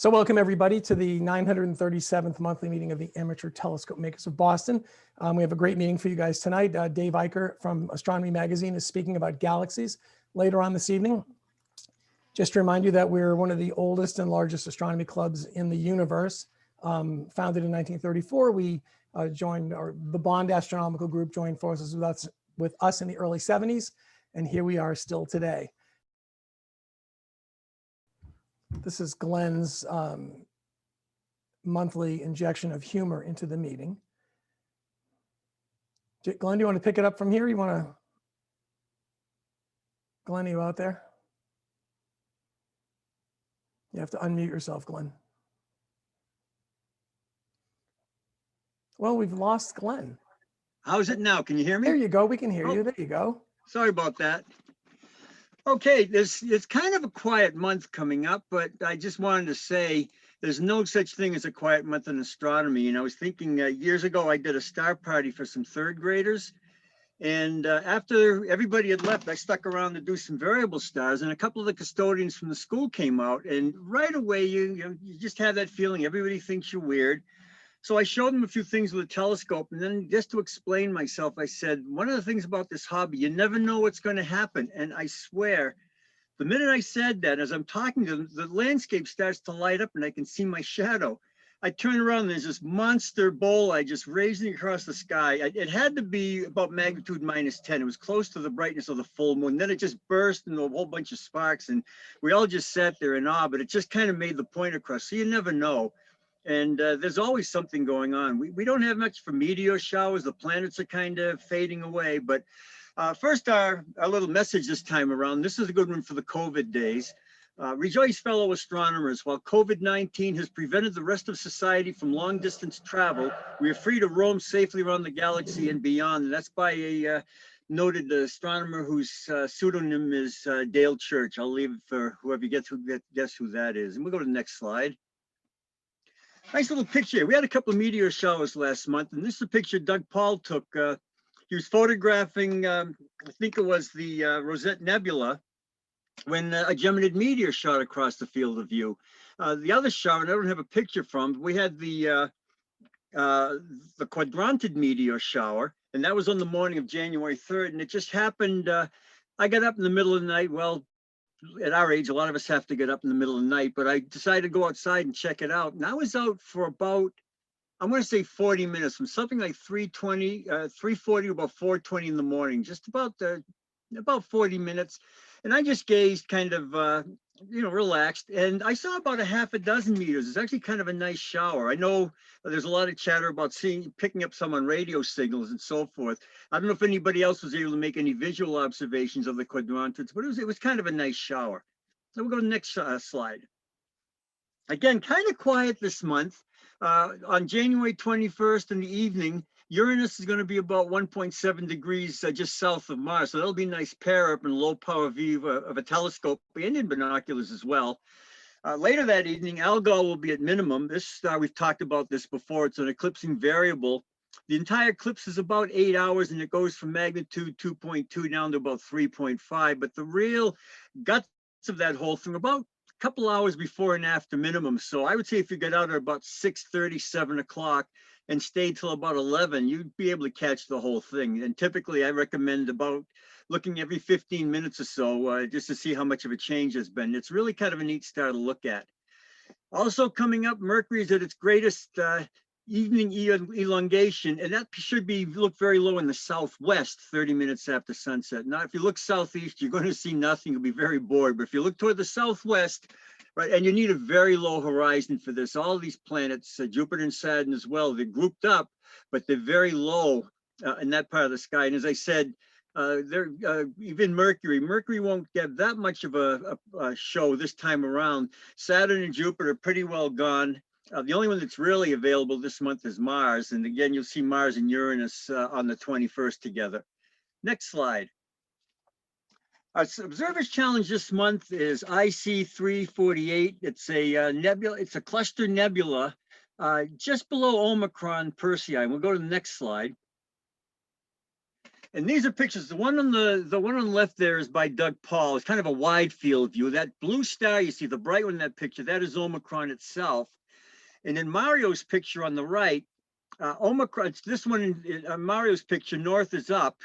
So welcome everybody to the 937th monthly meeting of the Amateur Telescope Makers of Boston. We have a great meeting for you guys tonight. Dave Eicher from Astronomy Magazine is speaking about galaxies later on this evening. Just to remind you that we're one of the oldest and largest astronomy clubs in the universe. Founded in 1934, we joined, or the Bond Astronomical Group joined forces with us in the early 70s, and here we are still today. This is Glenn's monthly injection of humor into the meeting. Glenn, do you want to pick it up from here? You want to, Glenn, are you out there? You have to unmute yourself, Glenn. Well, we've lost Glenn. How's it now? Can you hear me? There you go. We can hear you. There you go. Sorry about that. Okay, it's kind of a quiet month coming up, but I just wanted to say there's no such thing as a quiet month in astronomy. And I was thinking years ago, I did a star party for some third graders. And after everybody had left, I stuck around to do some variable stars, and a couple of the custodians from the school came out, and right away, you just have that feeling everybody thinks you're weird. So I showed them a few things with a telescope, and then just to explain myself, I said, one of the things about this hobby, you never know what's going to happen. And I swear, the minute I said that, as I'm talking to them, the landscape starts to light up and I can see my shadow. I turn around and there's this monster bolide just raising across the sky. It had to be about magnitude -10. It was close to the brightness of the full moon. Then it just burst into a whole bunch of sparks, and we all just sat there in awe, but it just kind of made the point across. So you never know. And there's always something going on. We don't have much for meteor showers. The planets are kind of fading away. But first, our little message this time around. This is a good one for the COVID days. Rejoice, fellow astronomers. While COVID-19 has prevented the rest of society from long-distance travel, we are free to roam safely around the galaxy and beyond. And that's by a noted astronomer whose pseudonym is Dale Church. I'll leave it for whoever gets guess who that is. And we'll go to the next slide. Nice little picture. We had a couple of meteor showers last month, and this is a picture Doug Paul took. He was photographing, I think it was the Rosette Nebula, when a Geminid meteor shot across the field of view. The other shower, I don't have a picture from, but we had the Quadronted meteor shower, and that was on the morning of January 3rd, and it just happened, I got up in the middle of the night. Well, at our age, a lot of us have to get up in the middle of the night, but I decided to go outside and check it out. And I was out for about, I'm going to say 40 minutes, from something like 3:40 to about 4:20 in the morning, just about 40 minutes. And I just gazed, kind of, relaxed, and I saw about a half a dozen meteors. It's actually kind of a nice shower. I know there's a lot of chatter about picking up some on radio signals and so forth. I don't know if anybody else was able to make any visual observations of the Quadronteds, but it was kind of a nice shower. So we'll go to the next slide. Again, kind of quiet this month. On January 21st in the evening, Uranus is going to be about 1.7 degrees just south of Mars. So that'll be a nice pair up and low power view of a telescope and in binoculars as well. Later that evening, Algol will be at minimum. This star, we've talked about this before. It's an eclipsing variable. The entire eclipse is about 8 hours, and it goes from magnitude 2.2 down to about 3.5. But the real guts of that whole thing, about a couple hours before and after minimum. So I would say if you get out at about 6:30, 7 o'clock, and stay till about 11, you'd be able to catch the whole thing. And typically I recommend about looking every 15 minutes or so, just to see how much of a change has been. It's really kind of a neat star to look at. Also coming up, Mercury is at its greatest evening elongation, and that should look very low in the southwest 30 minutes after sunset. Now, if you look southeast, you're going to see nothing. You'll be very bored. But if you look toward the southwest, right, and you need a very low horizon for this. All these planets, Jupiter and Saturn as well, they're grouped up, but they're very low in that part of the sky. And as I said, even Mercury won't get that much of a show this time around. Saturn and Jupiter are pretty well gone. The only one that's really available this month is Mars. And again, you'll see Mars and Uranus on the 21st together. Next slide. Our observer's challenge this month is IC348. It's a nebula. It's a cluster nebula just below Omicron Persei. We'll go to the next slide. And these are pictures. The one on the one on the left there is by Doug Paul. It's kind of a wide field view. That blue star you see, the bright one in that picture, that is Omicron itself. And in Mario's picture on the right, Omicron, it's this one in Mario's picture, north is up.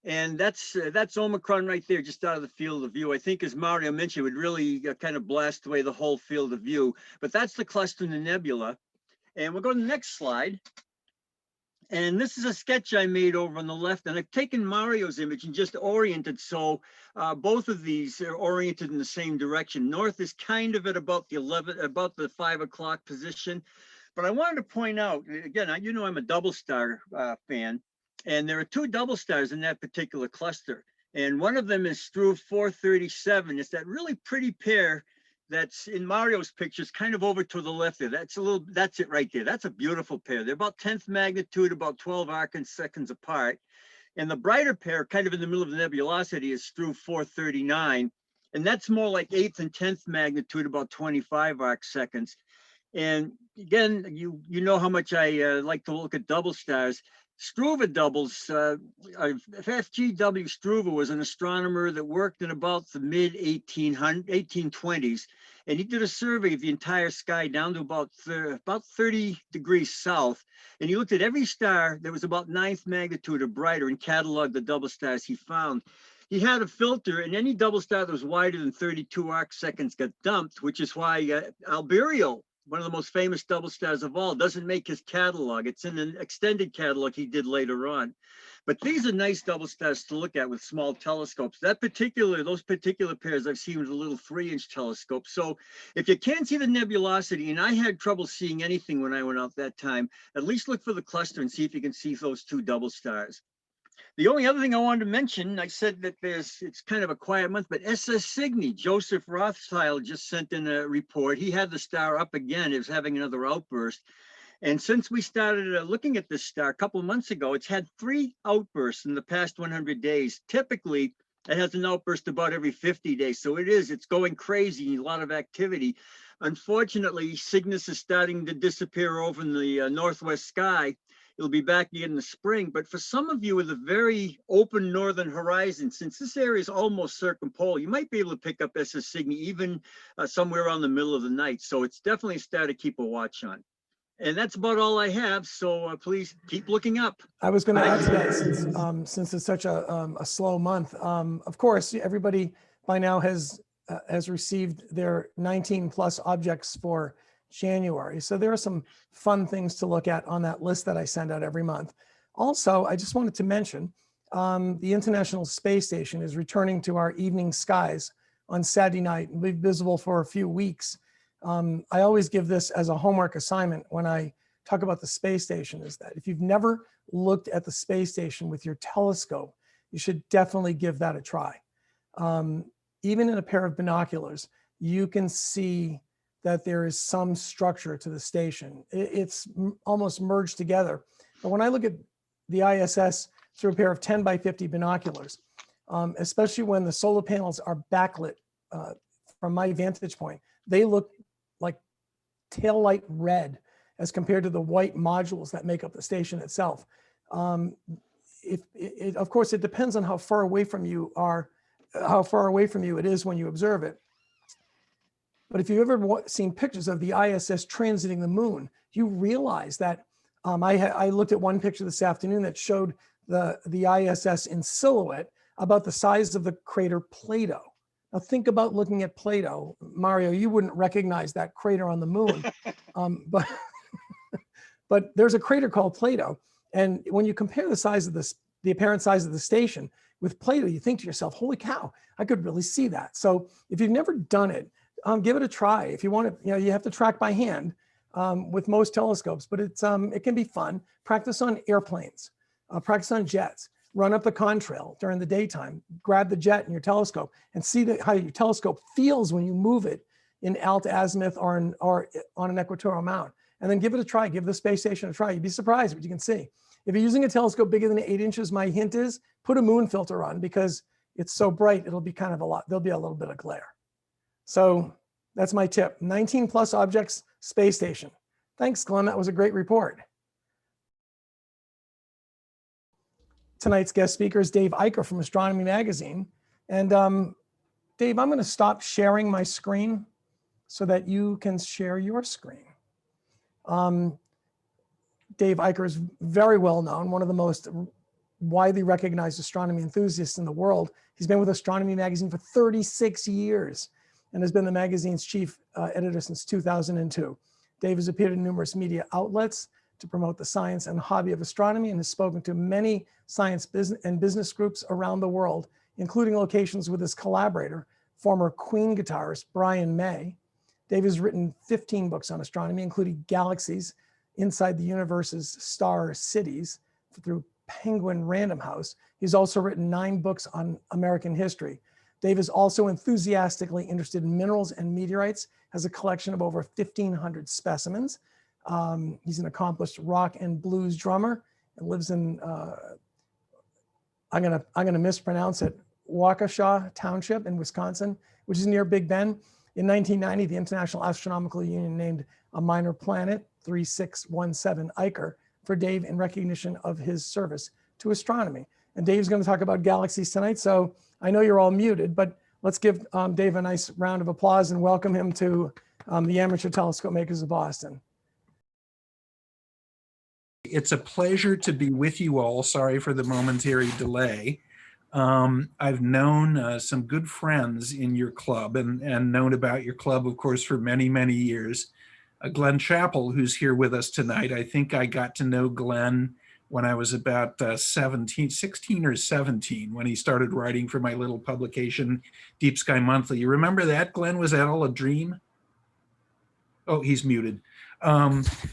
And that's Omicron right there, just out of the field of view. I think, as Mario mentioned, it would really kind of blast away the whole field of view. But that's the cluster in the nebula. And we'll go to the next slide. And this is a sketch I made over on the left, and I've taken Mario's image and just oriented so both of these are oriented in the same direction. North is kind of at about the 5 o'clock position. But I wanted to point out, again, you know I'm a double star fan, and there are 2 double stars in that particular cluster. And one of them is Struve 437. It's that really pretty pair that's in Mario's pictures, kind of over to the left there. That's it right there. That's a beautiful pair. They're about 10th magnitude, about 12 arcseconds apart. And the brighter pair, kind of in the middle of the nebulosity, is Struve 439. And that's more like 8th and 10th magnitude, about 25 arcseconds. And again, you know how much I like to look at double stars. Struve doubles, FGW Struve was an astronomer that worked in about the mid 1820s, and he did a survey of the entire sky down to about 30 degrees south, and he looked at every star that was about 9th magnitude or brighter and cataloged the double stars he found. He had a filter, and any double star that was wider than 32 arcseconds got dumped, which is why Albireo, one of the most famous double stars of all, doesn't make his catalog. It's in an extended catalog he did later on. But these are nice double stars to look at with small telescopes. Those particular pairs I've seen with a little 3-inch telescope. So if you can't see the nebulosity, and I had trouble seeing anything when I went out that time, at least look for the cluster and see if you can see those 2 double stars. The only other thing I wanted to mention, I said that it's kind of a quiet month, but SS Cygni, Joseph Rothschild just sent in a report. He had the star up again. It was having another outburst. And since we started looking at this star a couple of months ago, it's had 3 outbursts in the past 100 days. Typically, it has an outburst about every 50 days. So it's going crazy, a lot of activity. Unfortunately, Cygnus is starting to disappear over in the northwest sky. It'll be back again in the spring. But for some of you with a very open northern horizon, since this area is almost circumpolar, you might be able to pick up SS Cygni even somewhere around the middle of the night. So it's definitely a star to keep a watch on. And that's about all I have. So please keep looking up. I was going to add to that, since it's such a slow month. Of course, everybody by now has received their 19 plus objects for January. So there are some fun things to look at on that list that I send out every month. Also, I just wanted to mention the International Space Station is returning to our evening skies on Saturday night and will be visible for a few weeks. I always give this as a homework assignment when I talk about the space station, is that if you've never looked at the space station with your telescope, you should definitely give that a try. Even in a pair of binoculars, you can see that there is some structure to the station. It's almost merged together. But when I look at the ISS through a pair of 10 by 50 binoculars, especially when the solar panels are backlit from my vantage point, they look like taillight red as compared to the white modules that make up the station itself. Of course, it depends on how far away from you it is when you observe it. But if you've ever seen pictures of the ISS transiting the moon, you realize that I looked at one picture this afternoon that showed the ISS in silhouette about the size of the crater Plato. Now think about looking at Plato. Mario, you wouldn't recognize that crater on the moon, but there's a crater called Plato. And when you compare the size of the apparent size of the station with Plato, you think to yourself, holy cow, I could really see that. So if you've never done it, give it a try. If you want to, you have to track by hand with most telescopes, but it can be fun. Practice on airplanes, practice on jets, run up the contrail during the daytime, grab the jet in your telescope and see how your telescope feels when you move it in alt azimuth or on an equatorial mount. And then give it a try, give the space station a try. You'd be surprised what you can see. If you're using a telescope bigger than 8 inches, my hint is put a moon filter on, because it's so bright, it'll be kind of there'll be a little bit of glare. So that's my tip. 19 plus objects, space station. Thanks, Glenn. That was a great report. tonight's guest speaker is Dave Eicher from Astronomy Magazine. And Dave, I'm going to stop sharing my screen so that you can share your screen. Dave Eicher is very well known, one of the most widely recognized astronomy enthusiasts in the world. He's been with Astronomy Magazine for 36 years and has been the magazine's chief editor since 2002. Dave has appeared in numerous media outlets to promote the science and hobby of astronomy and has spoken to many science business groups around the world, including locations with his collaborator, former Queen guitarist Brian May. Dave has written 15 books on astronomy, including Galaxies Inside the Universe's Star Cities through Penguin Random House. He's also written 9 books on American history. Dave is also enthusiastically interested in minerals and meteorites, has a collection of over 1,500 specimens. He's an accomplished rock and blues drummer and lives in, I'm gonna mispronounce it, Waukesha Township in Wisconsin, which is near Big Bend. In 1990, the International Astronomical Union named a minor planet, 3617 Eicher, for Dave in recognition of his service to astronomy. And Dave's going to talk about galaxies tonight. So I know you're all muted, but let's give Dave a nice round of applause and welcome him to the Amateur Telescope Makers of Boston. It's a pleasure to be with you all. Sorry for the momentary delay. I've known some good friends in your club and known about your club, of course, for many, many years. Glenn Chappell, who's here with us tonight. I think I got to know Glenn when I was about 16 or 17, when he started writing for my little publication, Deep Sky Monthly. You remember that, Glenn? Was that all a dream? Oh, he's muted.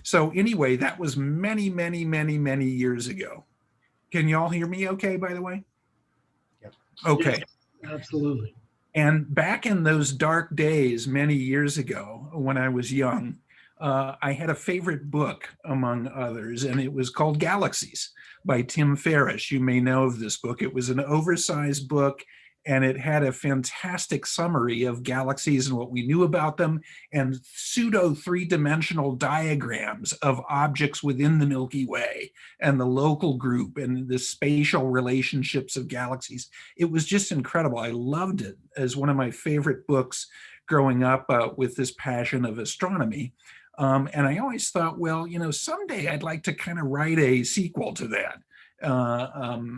So anyway, that was many, many, many, many years ago. Can you all hear me okay, by the way? Yep. Okay. Yes, absolutely. And back in those dark days, many years ago, when I was young, I had a favorite book, among others, and it was called Galaxies by Tim Ferriss. You may know of this book. It was an oversized book, and it had a fantastic summary of galaxies and what we knew about them, and pseudo three-dimensional diagrams of objects within the Milky Way and the local group and the spatial relationships of galaxies. It was just incredible. I loved it as one of my favorite books growing up with this passion of astronomy. And I always thought, well, you know, someday I'd like to kind of write a sequel to that,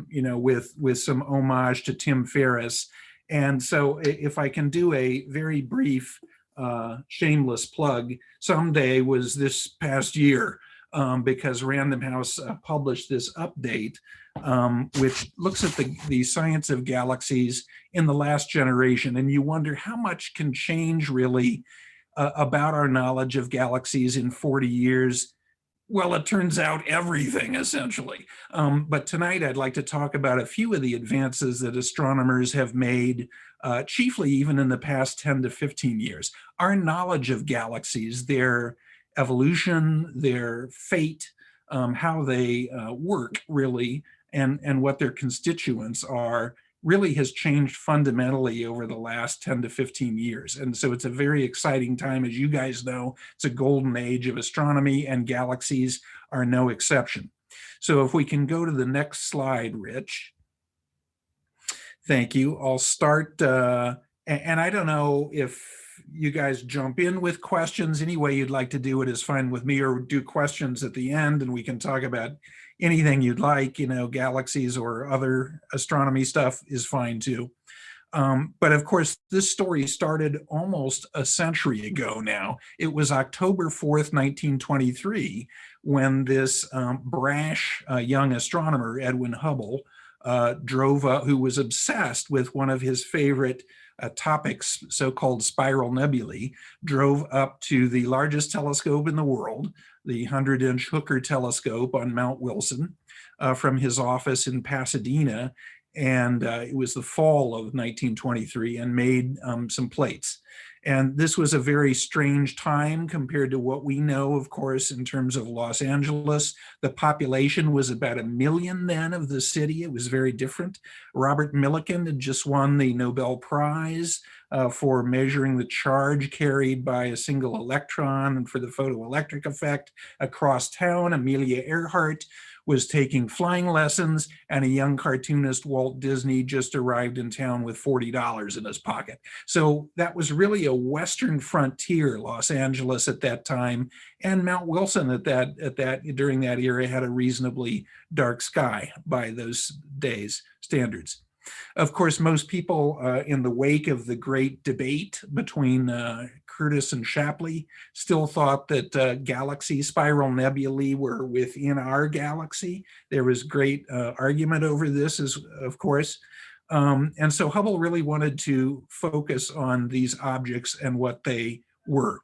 you know, with some homage to Tim Ferriss. And so if I can do a very brief, shameless plug, someday was this past year, because Random House published this update, which looks at the science of galaxies in the last generation. And you wonder how much can change really about our knowledge of galaxies in 40 years. Well, it turns out everything, essentially. But tonight I'd like to talk about a few of the advances that astronomers have made, chiefly even in the past 10 to 15 years. Our knowledge of galaxies, their evolution, their fate, how they work really, and what their constituents are, really has changed fundamentally over the last 10 to 15 years. And so it's a very exciting time. As you guys know, it's a golden age of astronomy, and galaxies are no exception. So if we can go to the next slide, Rich. Thank you. I'll start, and I don't know if you guys jump in with questions. Any way you'd like to do it is fine with me, or do questions at the end and we can talk about anything you'd like, you know, galaxies or other astronomy stuff is fine too. But of course, this story started almost a century ago now. It was October 4th, 1923, when this brash young astronomer, Edwin Hubble, who was obsessed with one of his favorite topics, so-called spiral nebulae, drove up to the largest telescope in the world, the 100-inch Hooker telescope on Mount Wilson, from his office in Pasadena. And it was the fall of 1923, and made some plates. And this was a very strange time compared to what we know, of course, in terms of Los Angeles. The population was about 1 million then of the city. It was very different. Robert Millikan had just won the Nobel Prize for measuring the charge carried by a single electron and for the photoelectric effect across town. Amelia Earhart was taking flying lessons, and a young cartoonist, Walt Disney, just arrived in town with $40 in his pocket. So that was really a Western frontier, Los Angeles at that time, and Mount Wilson during that era had a reasonably dark sky by those days' standards. Of course, most people in the wake of the great debate between Curtis and Shapley still thought that galaxy spiral nebulae were within our galaxy. There was great argument over this, of course. And so Hubble really wanted to focus on these objects and what they were.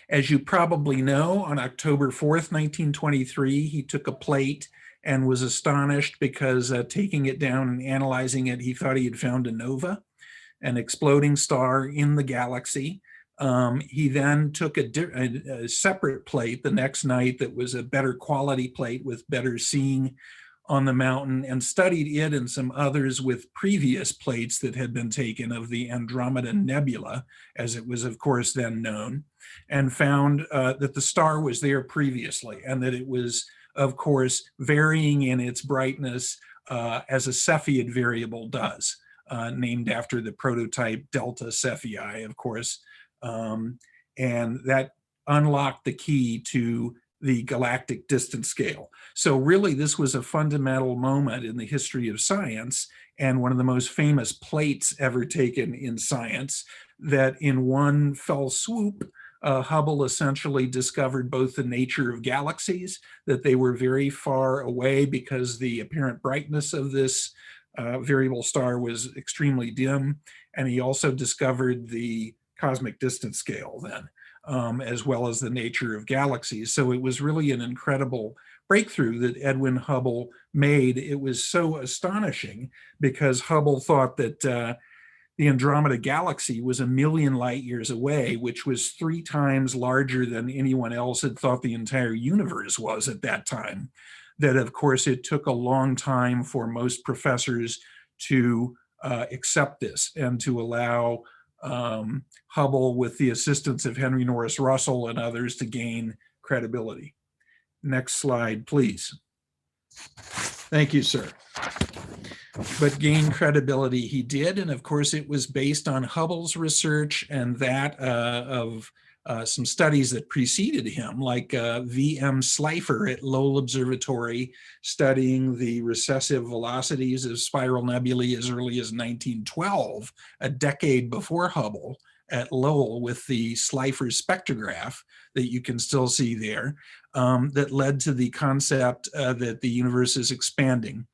As you probably know, on October 4th, 1923, he took a plate and was astonished because taking it down and analyzing it, he thought he had found a nova, an exploding star in the galaxy. He then took a separate plate the next night that was a better quality plate with better seeing on the mountain, and studied it and some others with previous plates that had been taken of the Andromeda Nebula, as it was of course then known, and found that the star was there previously and that it was of course varying in its brightness as a Cepheid variable does, named after the prototype Delta Cephei, of course. And that unlocked the key to the galactic distance scale. So really, this was a fundamental moment in the history of science and one of the most famous plates ever taken in science, that in one fell swoop, Hubble essentially discovered both the nature of galaxies, that they were very far away because the apparent brightness of this variable star was extremely dim, and he also discovered the cosmic distance scale then, as well as the nature of galaxies. So it was really an incredible breakthrough that Edwin Hubble made. It was so astonishing because Hubble thought that the Andromeda Galaxy was 1 million light years away, which was 3 times larger than anyone else had thought the entire universe was at that time. That, of course, it took a long time for most professors to accept this and to allow Hubble, with the assistance of Henry Norris Russell and others, to gain credibility. Next slide, please. Thank you, sir. But gain credibility he did, and of course it was based on Hubble's research and that of some studies that preceded him, like V.M. Slipher at Lowell Observatory, studying the recessive velocities of spiral nebulae as early as 1912, a decade before Hubble, at Lowell with the Slipher spectrograph that you can still see there, that led to the concept that the universe is expanding.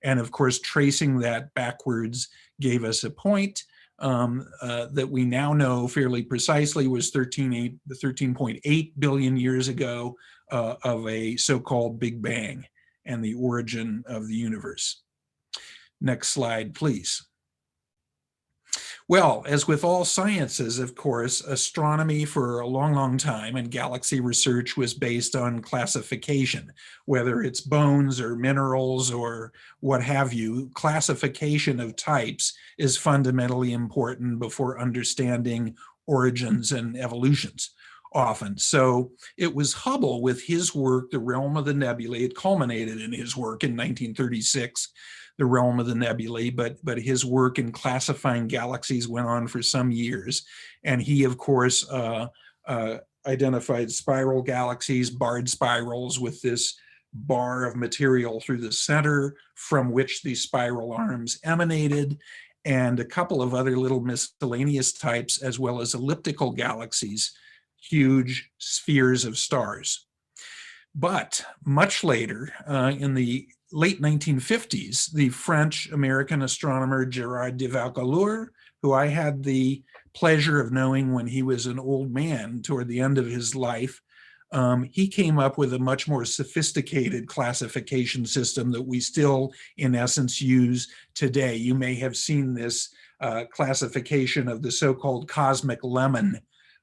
And of course, tracing that backwards gave us a point that we now know fairly precisely was 13.8 billion years ago of a so-called Big Bang and the origin of the universe. Next slide, please. Well, as with all sciences, of course, astronomy for a long, long time and galaxy research was based on classification, whether it's bones or minerals or what have you. Classification of types is fundamentally important before understanding origins and evolutions often. So it was Hubble with his work, The Realm of the Nebulae. It culminated in his work in 1936. The Realm of the Nebulae, but his work in classifying galaxies went on for some years. And he, of course, identified spiral galaxies, barred spirals with this bar of material through the center from which the spiral arms emanated, and a couple of other little miscellaneous types, as well as elliptical galaxies, huge spheres of stars. But much later, in the late 1950s, the French-American astronomer Gerard de Vaucouleurs, who I had the pleasure of knowing when he was an old man toward the end of his life, he came up with a much more sophisticated classification system that we still, in essence, use today. You may have seen this classification of the so-called cosmic lemon,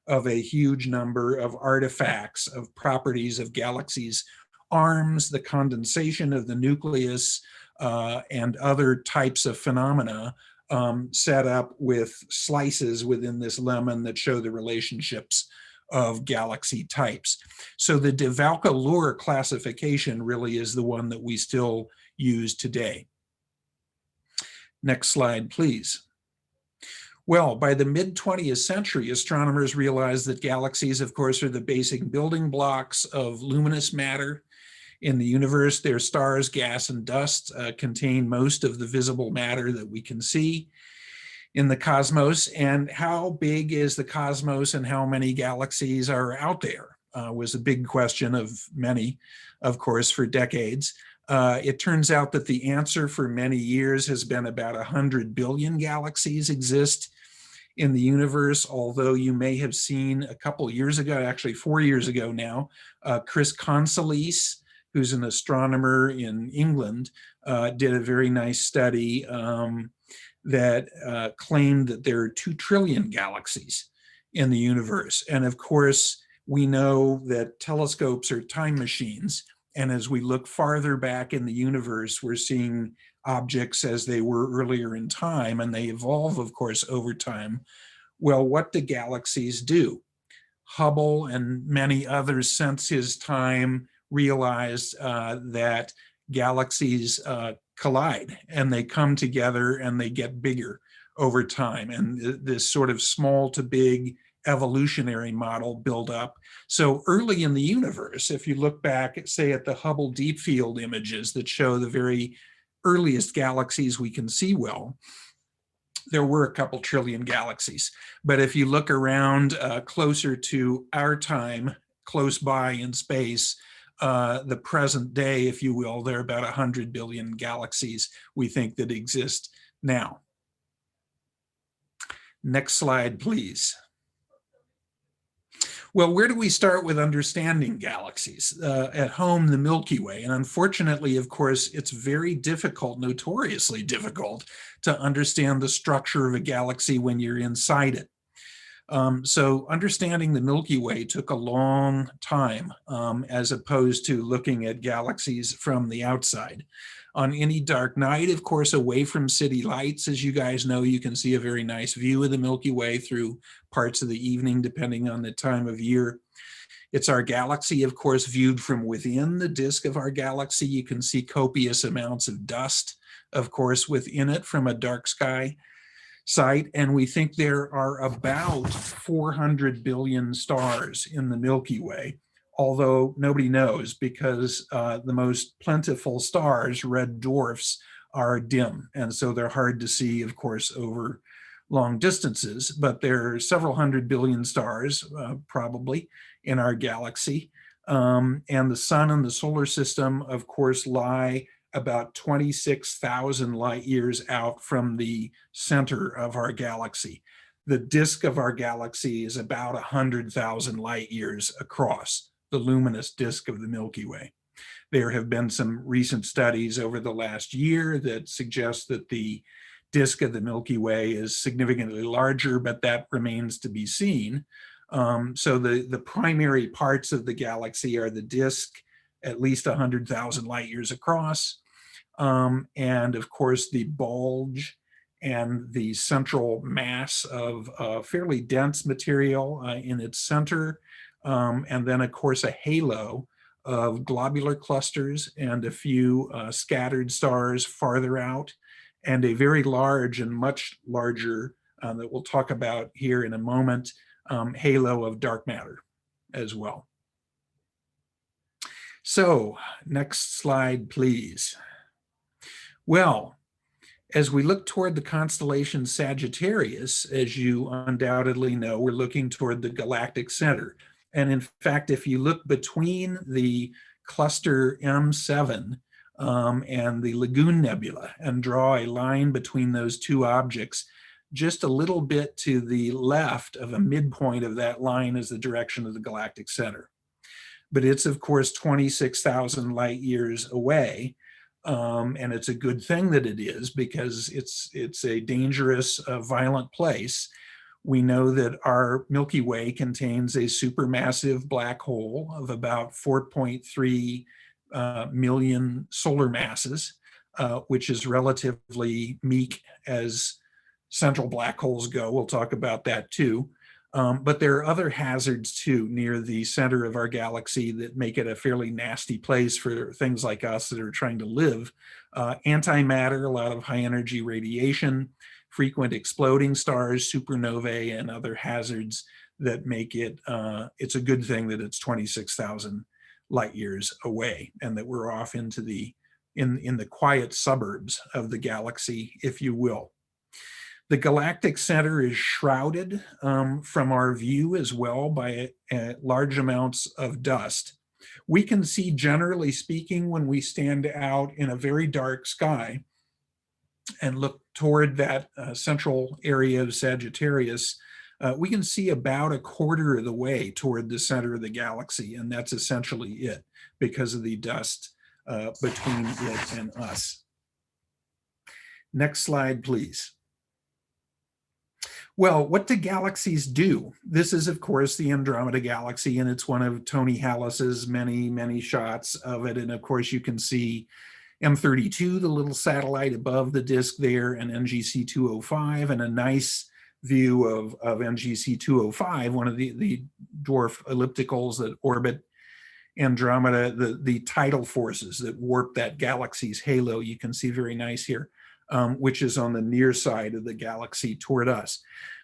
of a huge number of artifacts of properties of galaxies, arms, the condensation of the nucleus, and other types of phenomena set up with slices within this lemon that show the relationships of galaxy types. So the DeValca-Lohr classification really is the one that we still use today. Next slide, please. Well, by the mid-20th century, astronomers realized that galaxies, of course, are the basic building blocks of luminous matter in the universe. Their stars, gas, and dust contain most of the visible matter that we can see in the cosmos. And how big is the cosmos and how many galaxies are out there was a big question of many, of course, for decades. It turns out that the answer for many years has been about 100 billion galaxies exist in the universe, although you may have seen a couple years ago, actually 4 years ago now, Chris Constellation, who's an astronomer in England, did a very nice study that claimed that there are 2 trillion galaxies in the universe. And of course, we know that telescopes are time machines. And as we look farther back in the universe, we're seeing objects as they were earlier in time, and they evolve, of course, over time. Well, what do galaxies do? Hubble and many others since his time realized that galaxies collide and they come together and they get bigger over time. And this sort of small to big evolutionary model build up. So early in the universe, if you look back, say at the Hubble deep field images that show the very earliest galaxies we can see well, there were a couple trillion galaxies. But if you look around closer to our time, close by in space, the present day, if you will, there are about 100 billion galaxies we think that exist now. Next slide, please. Well, where do we start with understanding galaxies? At home, the Milky Way. And unfortunately, of course, it's very difficult, notoriously difficult, to understand the structure of a galaxy when you're inside it. So understanding the Milky Way took a long time, as opposed to looking at galaxies from the outside. On any dark night, of course, away from city lights, as you guys know, you can see a very nice view of the Milky Way through parts of the evening, depending on the time of year. It's our galaxy, of course, viewed from within the disk of our galaxy. You can see copious amounts of dust, of course, within it from a dark sky site. And we think there are about 400 billion stars in the Milky Way, although nobody knows because the most plentiful stars, red dwarfs, are dim. And so they're hard to see, of course, over long distances. But there are several hundred billion stars, probably, in our galaxy. And the sun and the solar system, of course, lie about 26,000 light years out from the center of our galaxy. The disk of our galaxy is about 100,000 light years across, the luminous disk of the Milky Way. There have been some recent studies over the last year that suggest that the disk of the Milky Way is significantly larger, but that remains to be seen. So the primary parts of the galaxy are the disk, at least 100,000 light years across, and of course the bulge and the central mass of fairly dense material in its center, and then of course a halo of globular clusters and a few scattered stars farther out, and a very large and much larger, that we'll talk about here in a moment, halo of dark matter as well. So next slide, please. Well, as we look toward the constellation Sagittarius, as you undoubtedly know, we're looking toward the galactic center. And in fact, if you look between the cluster M7 and the Lagoon Nebula and draw a line between those two objects, just a little bit to the left of a midpoint of that line is the direction of the galactic center. But it's, of course, 26,000 light years away. And it's a good thing that it is, because it's a dangerous, violent place. We know that our Milky Way contains a supermassive black hole of about 4.3 million solar masses, which is relatively meek as central black holes go. We'll talk about that too. But there are other hazards too near the center of our galaxy that make it a fairly nasty place for things like us that are trying to live. Antimatter, a lot of high energy radiation, frequent exploding stars, supernovae, and other hazards that make it, it's a good thing that it's 26,000 light years away and that we're off into the, in the quiet suburbs of the galaxy, if you will. The galactic center is shrouded from our view as well by large amounts of dust. We can see, generally speaking, when we stand out in a very dark sky and look toward that central area of Sagittarius, we can see about a quarter of the way toward the center of the galaxy, and that's essentially it because of the dust between it and us. Next slide, please. Well, what do galaxies do? This is, of course, the Andromeda Galaxy, and it's one of Tony Hallis's many, many shots of it. And of course, you can see M32, the little satellite above the disk there, and NGC 205, and a nice view of NGC 205, one of the dwarf ellipticals that orbit Andromeda, the tidal forces that warp that galaxy's halo. You can see very nice here. Which is on the near side of the galaxy toward us.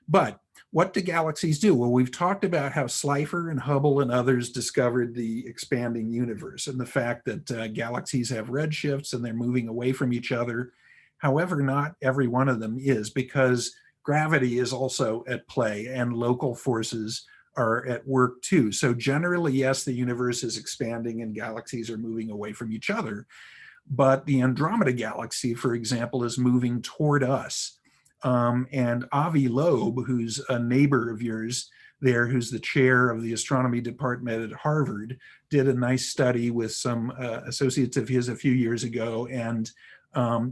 But what do galaxies do? Well, we've talked about how Slipher and Hubble and others discovered the expanding universe and the fact that galaxies have redshifts and they're moving away from each other. However, not every one of them is, because gravity is also at play and local forces are at work too. So generally, yes, the universe is expanding and galaxies are moving away from each other. But the Andromeda Galaxy, for example, is moving toward us. And Avi Loeb, who's a neighbor of yours there, who's the chair of the astronomy department at Harvard, did a nice study with some associates of his a few years ago and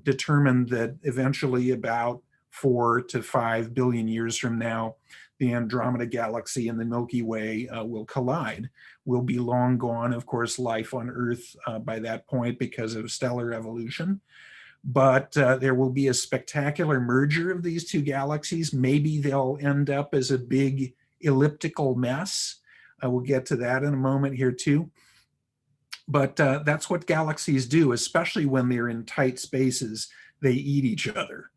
determined that eventually about 4 to 5 billion years from now, the Andromeda Galaxy and the Milky Way will collide. Will be long gone, of course, life on Earth by that point because of stellar evolution. But there will be a spectacular merger of these two galaxies. Maybe they'll end up as a big elliptical mess. We'll get to that in a moment here too. But that's what galaxies do, especially when they're in tight spaces. They eat each other.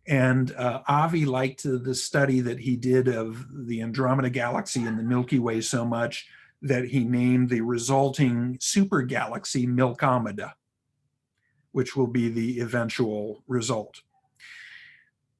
And Avi liked the study that he did of the Andromeda Galaxy and the Milky Way so much that he named the resulting super galaxy Milkomeda, which will be the eventual result.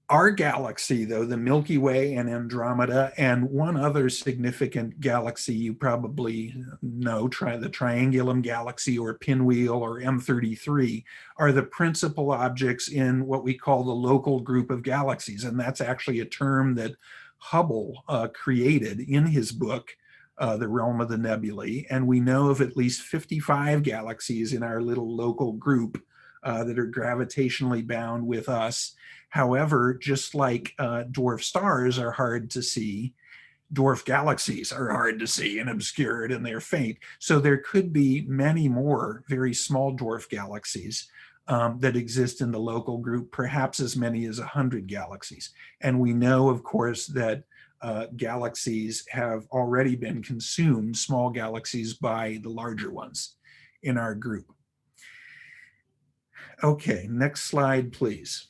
Our galaxy, though, the Milky Way and Andromeda, and one other significant galaxy you probably know, the Triangulum Galaxy or Pinwheel or M33, are the principal objects in what we call the local group of galaxies. And that's actually a term that Hubble created in his book, The Realm of the Nebulae. And we know of at least 55 galaxies in our little local group that are gravitationally bound with us. However, just like dwarf stars are hard to see, dwarf galaxies are hard to see and obscured and they're faint. So there could be many more very small dwarf galaxies that exist in the local group, perhaps as many as 100 galaxies. And we know, of course, that galaxies have already been consumed, small galaxies, by the larger ones in our group. Okay, next slide, please.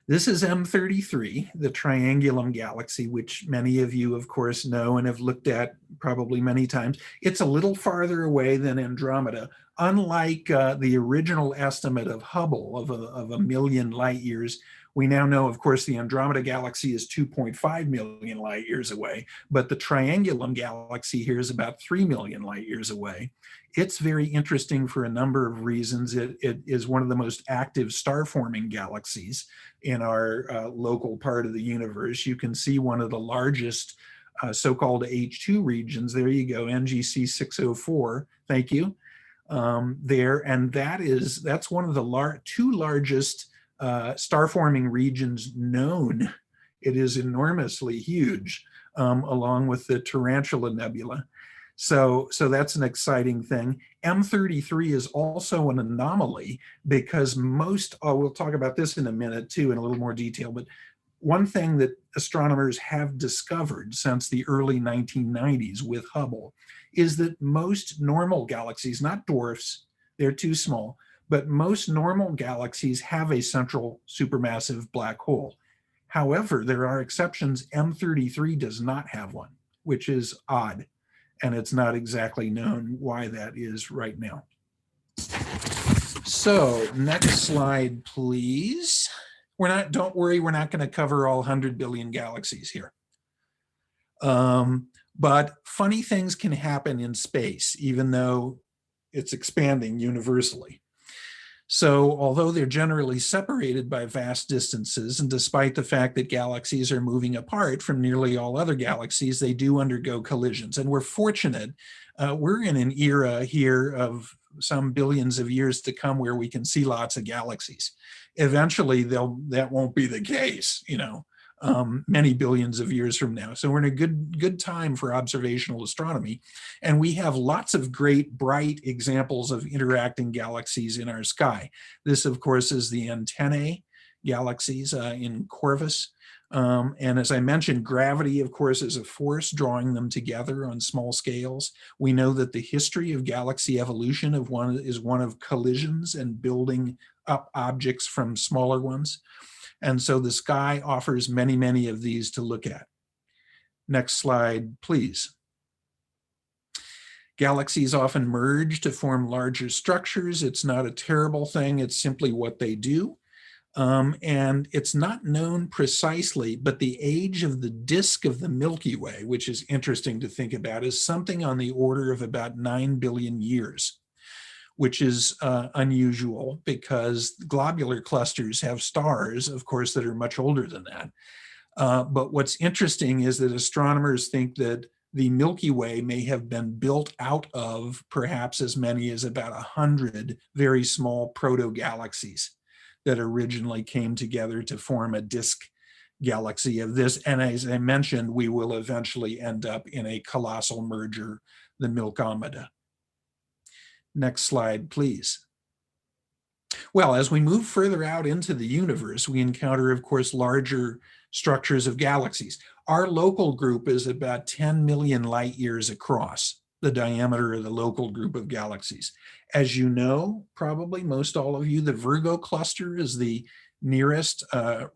This is M33, the Triangulum Galaxy, which many of you, of course, know and have looked at probably many times. It's a little farther away than Andromeda. Unlike the original estimate of Hubble of a million light years, we now know, of course, the Andromeda Galaxy is 2.5 million light years away, but the Triangulum Galaxy here is about 3 million light years away. It's very interesting for a number of reasons. It is one of the most active star-forming galaxies in our local part of the universe. You can see one of the largest so-called H2 regions. There you go, NGC 604. Thank you. There, and that's one of the two largest star-forming regions known. It is enormously huge, along with the Tarantula Nebula. So that's an exciting thing. M33 is also an anomaly because we'll talk about this in a minute too in a little more detail, but one thing that astronomers have discovered since the early 1990s with Hubble is that most normal galaxies, not dwarfs, they're too small, but most normal galaxies have a central supermassive black hole. However, there are exceptions. M33 does not have one, which is odd. And it's not exactly known why that is right now. So next slide, please. Don't worry, we're not going to cover all 100 billion galaxies here. But funny things can happen in space, even though it's expanding universally. So although they're generally separated by vast distances, and despite the fact that galaxies are moving apart from nearly all other galaxies, they do undergo collisions. And we're fortunate. We're in an era here of some billions of years to come where we can see lots of galaxies. Eventually, that won't be the case, many billions of years from now. So we're in a good time for observational astronomy. And we have lots of great, bright examples of interacting galaxies in our sky. This, of course, is the antennae galaxies in Corvus. And as I mentioned, gravity, of course, is a force drawing them together on small scales. We know that the history of galaxy evolution is one of collisions and building up objects from smaller ones. And so the sky offers many, many of these to look at. Next slide, please. Galaxies often merge to form larger structures. It's not a terrible thing. It's simply what they do. And it's not known precisely, but the age of the disk of the Milky Way, which is interesting to think about, is something on the order of about 9 billion years. Which is unusual because globular clusters have stars, of course, that are much older than that. But what's interesting is that astronomers think that the Milky Way may have been built out of perhaps as many as about 100 very small proto-galaxies that originally came together to form a disk galaxy of this. And as I mentioned, we will eventually end up in a colossal merger, the Milkomeda. Next slide, please. Well, as we move further out into the universe, we encounter, of course, larger structures of galaxies. Our local group is about 10 million light years across, the diameter of the local group of galaxies. As you know, probably most all of you, the Virgo cluster is the nearest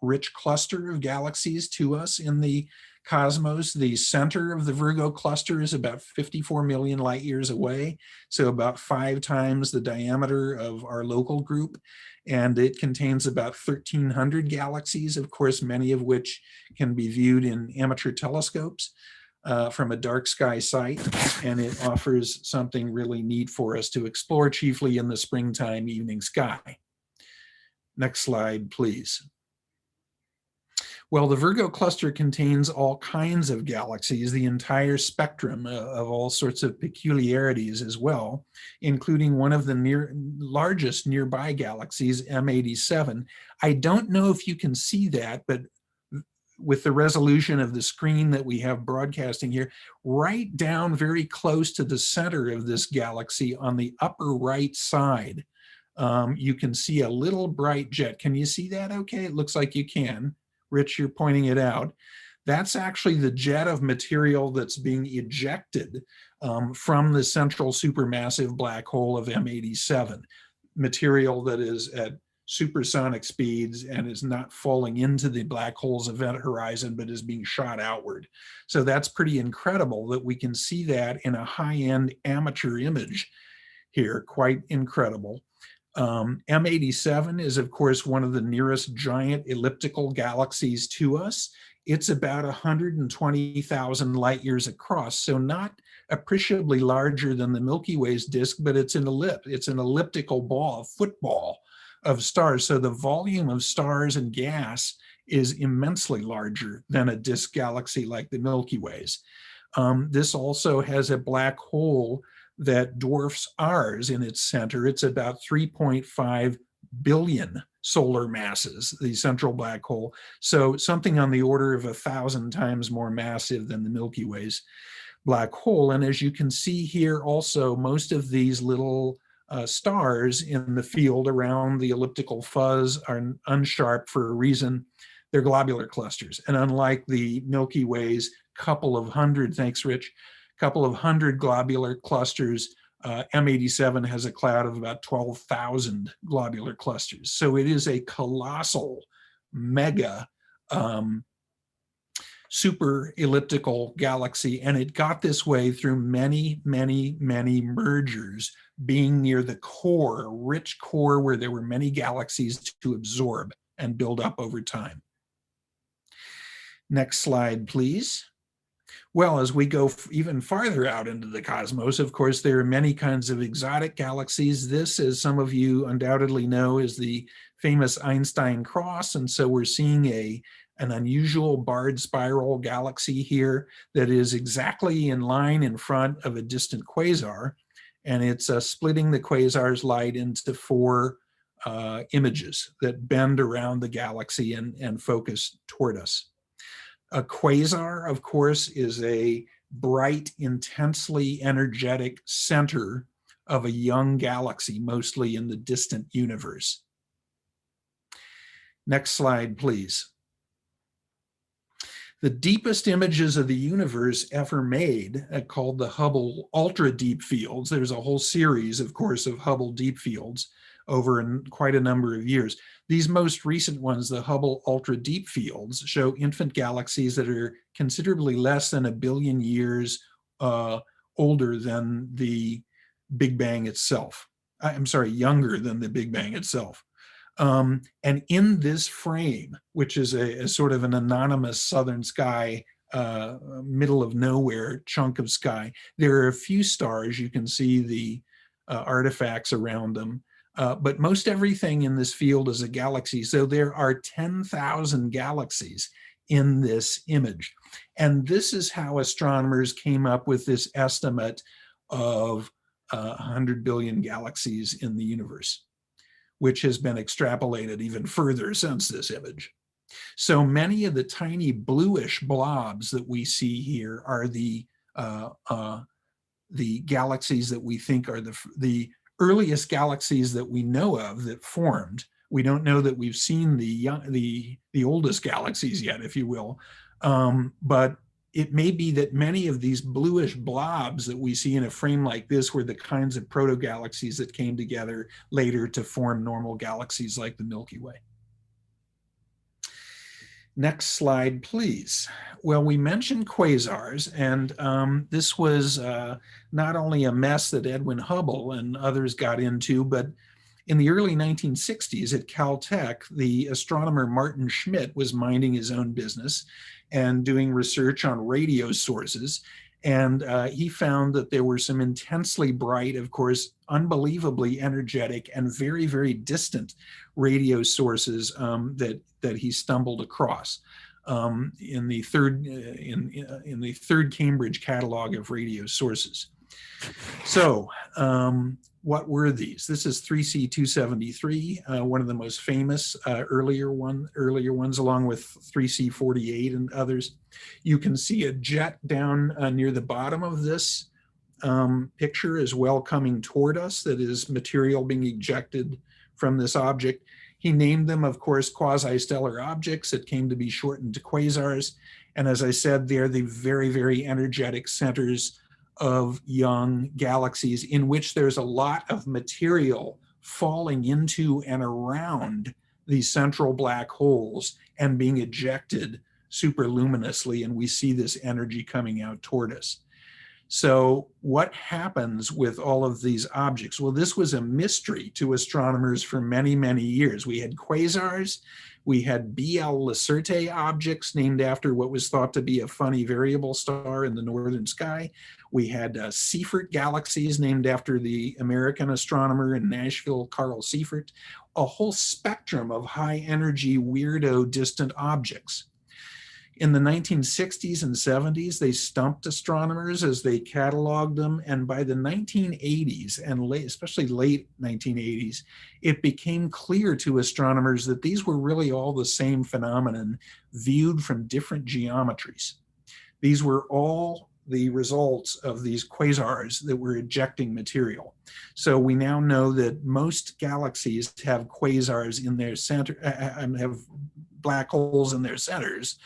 rich cluster of galaxies to us in the cosmos. The center of the Virgo cluster is about 54 million light years away, so about 5 times the diameter of our local group. And it contains about 1,300 galaxies, of course, many of which can be viewed in amateur telescopes from a dark sky site. And it offers something really neat for us to explore, chiefly in the springtime evening sky. Next slide, please. Well, the Virgo cluster contains all kinds of galaxies, the entire spectrum of all sorts of peculiarities as well, including one of the largest nearby galaxies, M87. I don't know if you can see that, but with the resolution of the screen that we have broadcasting here, right down very close to the center of this galaxy on the upper right side, you can see a little bright jet. Can you see that okay? It looks like you can. Rich, you're pointing it out. That's actually the jet of material that's being ejected from the central supermassive black hole of M87, material that is at supersonic speeds and is not falling into the black hole's event horizon, but is being shot outward. So that's pretty incredible that we can see that in a high-end amateur image here, quite incredible. M87 is, of course, one of the nearest giant elliptical galaxies to us. It's about 120,000 light years across, so not appreciably larger than the Milky Way's disk, but it's an elliptical ball, a football of stars. So the volume of stars and gas is immensely larger than a disk galaxy like the Milky Way's. This also has a black hole that dwarfs ours in its center. It's about 3.5 billion solar masses, the central black hole. So something on the order of 1,000 times more massive than the Milky Way's. black hole. And as you can see here also, most of these little stars in the field around the elliptical fuzz are unsharp for a reason. They're globular clusters. And unlike the Milky Way's couple of hundred, thanks Rich, couple of hundred globular clusters, M87 has a cloud of about 12,000 globular clusters. So it is a colossal mega super elliptical galaxy, and it got this way through many, many, many mergers, being near the core, rich core where there were many galaxies to absorb and build up over time. Next slide, please. Well, as we go even farther out into the cosmos, of course, there are many kinds of exotic galaxies. This, as some of you undoubtedly know, is the famous Einstein cross. And so we're seeing an unusual barred spiral galaxy here that is exactly in line in front of a distant quasar. And it's splitting the quasar's light into four images that bend around the galaxy and focus toward us. A quasar, of course, is a bright, intensely energetic center of a young galaxy, mostly in the distant universe. Next slide, please. The deepest images of the universe ever made, called the Hubble ultra deep fields. There's a whole series, of course, of Hubble deep fields over quite a number of years. These most recent ones, the Hubble ultra deep fields, show infant galaxies that are considerably less than 1 billion years older than the Big Bang itself. I'm sorry, younger than the Big Bang itself. And in this frame, which is a sort of an anonymous southern sky, middle of nowhere chunk of sky, there are a few stars. You can see the artifacts around them. But most everything in this field is a galaxy. So there are 10,000 galaxies in this image. And this is how astronomers came up with this estimate of 100 billion galaxies in the universe, which has been extrapolated even further since this image. So many of the tiny bluish blobs that we see here are the galaxies that we think are the earliest galaxies that we know of that formed. We don't know that we've seen the oldest galaxies yet, if you will, but it may be that many of these bluish blobs that we see in a frame like this were the kinds of proto-galaxies that came together later to form normal galaxies like the Milky Way. Next slide, please. Well, we mentioned quasars, and this was not only a mess that Edwin Hubble and others got into, but in the early 1960s at Caltech, the astronomer Martin Schmidt was minding his own business and doing research on radio sources. And he found that there were some intensely bright, of course, unbelievably energetic and very, very distant radio sources that he stumbled across in the third Cambridge catalog of radio sources. So what were these? This is 3C273, one of the most famous earlier ones, along with 3C48 and others. You can see a jet down near the bottom of this picture as well coming toward us, that is material being ejected from this object. He named them, of course, quasi-stellar objects that came to be shortened to quasars. And as I said, they're the very, very energetic centers of young galaxies in which there's a lot of material falling into and around these central black holes and being ejected superluminously, and we see this energy coming out toward us. So what happens with all of these objects? Well, this was a mystery to astronomers for many, many years. We had quasars, we had BL Lacertae objects named after what was thought to be a funny variable star in the northern sky. We had Seyfert galaxies named after the American astronomer in Nashville, Carl Seyfert, a whole spectrum of high energy, weirdo, distant objects. In the 1960s and 70s, they stumped astronomers as they cataloged them. And by the 1980s, and especially late 1980s, it became clear to astronomers that these were really all the same phenomenon viewed from different geometries. These were all the results of these quasars that were ejecting material. So we now know that most galaxies have quasars in their center, and have black holes in their centers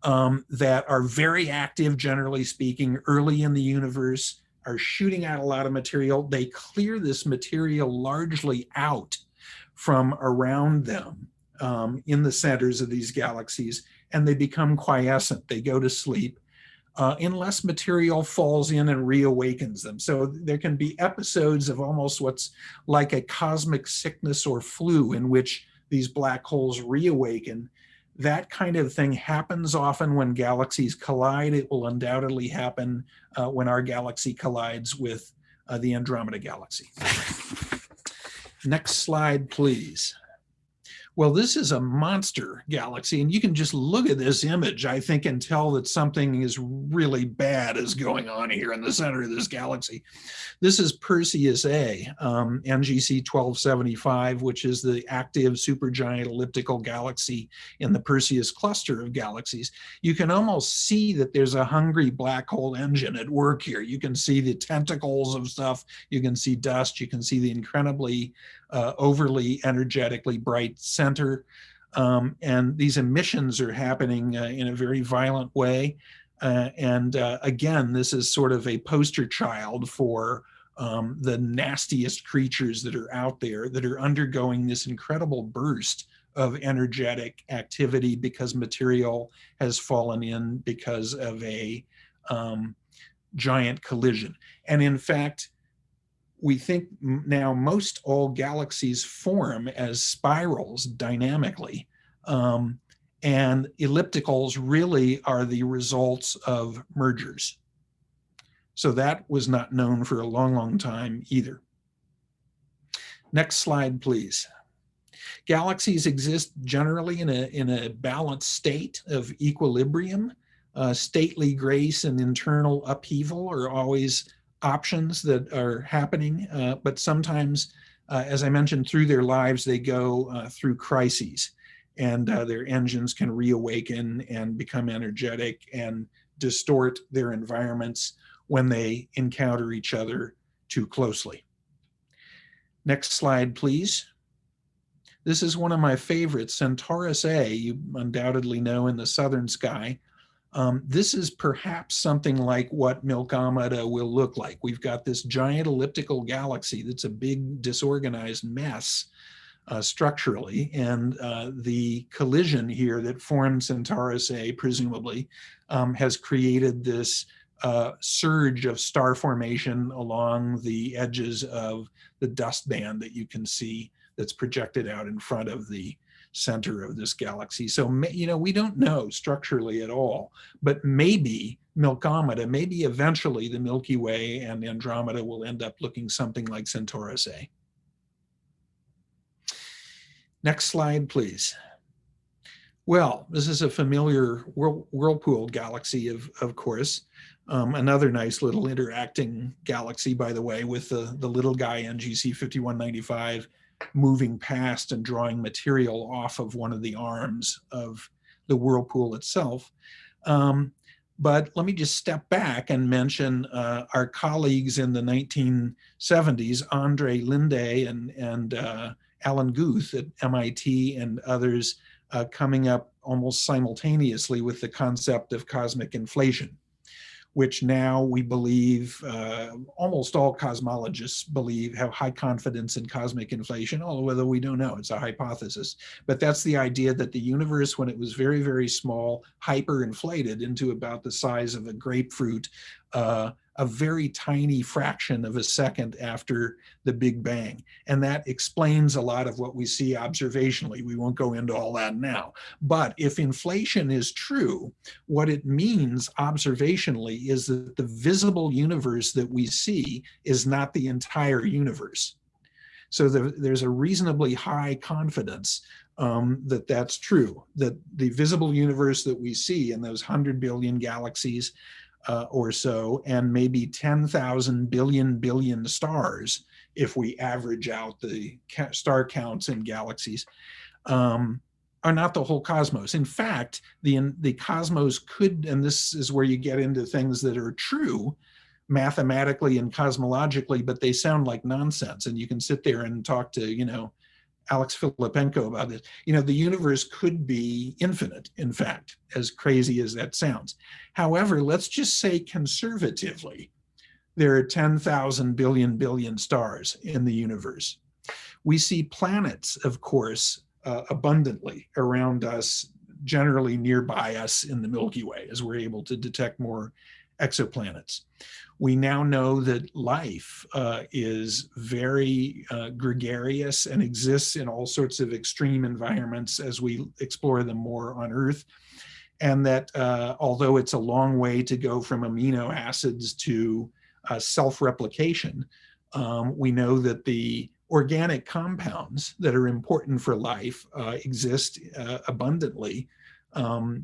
that are very active, generally speaking, early in the universe, are shooting out a lot of material. They clear this material largely out from around them in the centers of these galaxies, and they become quiescent. They go to sleep unless material falls in and reawakens them. So there can be episodes of almost what's like a cosmic sickness or flu in which these black holes reawaken. That kind of thing happens often when galaxies collide. It will undoubtedly happen when our galaxy collides with the Andromeda Galaxy. Next slide, please. Well, this is a monster galaxy, and you can just look at this image, I think, and tell that something is really bad is going on here in the center of this galaxy. This is Perseus A, NGC 1275, which is the active supergiant elliptical galaxy in the Perseus cluster of galaxies. You can almost see that there's a hungry black hole engine at work here. You can see the tentacles of stuff. You can see dust. You can see the incredibly overly energetically bright center. And these emissions are happening in a very violent way. Again, this is sort of a poster child for the nastiest creatures that are out there that are undergoing this incredible burst of energetic activity because material has fallen in because of a giant collision. And in fact, we think now most all galaxies form as spirals dynamically. And ellipticals really are the results of mergers. So that was not known for a long, long time either. Next slide, please. Galaxies exist generally in a balanced state of equilibrium. Stately grace and internal upheaval are always options that are happening, but sometimes, as I mentioned, through their lives, they go through crises, and their engines can reawaken and become energetic and distort their environments when they encounter each other too closely. Next slide, please. This is one of my favorites, Centaurus A, you undoubtedly know in the southern sky. This is perhaps something like what Milkomeda will look like. We've got this giant elliptical galaxy that's a big disorganized mess structurally, and the collision here that formed Centaurus A, presumably, has created this surge of star formation along the edges of the dust band that you can see that's projected out in front of the center of this galaxy. So, you know, we don't know structurally at all, but maybe Milkomeda, maybe eventually the Milky Way and Andromeda will end up looking something like Centaurus A. Next slide, please. Well, this is a familiar Whirlpool Galaxy, of course. Another nice little interacting galaxy, by the way, with the little guy NGC 5195 moving past and drawing material off of one of the arms of the Whirlpool itself. But let me just step back and mention our colleagues in the 1970s, Andre Linde and Alan Guth at MIT and others coming up almost simultaneously with the concept of cosmic inflation, which now we believe, almost all cosmologists believe, have high confidence in cosmic inflation, although we don't know, it's a hypothesis. But that's the idea that the universe, when it was very, very small, hyperinflated into about the size of a grapefruit, a very tiny fraction of a second after the Big Bang. And that explains a lot of what we see observationally. We won't go into all that now. But if inflation is true, what it means observationally is that the visible universe that we see is not the entire universe. So there's a reasonably high confidence that that's true, that the visible universe that we see in those 100 billion galaxies or so, and maybe 10,000 billion stars, if we average out the star counts in galaxies, are not the whole cosmos. In fact, the cosmos could, and this is where you get into things that are true mathematically and cosmologically, but they sound like nonsense. And you can sit there and talk to, Alex Filipenko about this. The universe could be infinite, in fact, as crazy as that sounds. However, let's just say conservatively, there are 10,000 billion stars in the universe. We see planets, of course, abundantly around us, generally nearby us in the Milky Way, as we're able to detect more exoplanets. We now know that life is very gregarious and exists in all sorts of extreme environments as we explore them more on Earth. And that although it's a long way to go from amino acids to self-replication, we know that the organic compounds that are important for life exist abundantly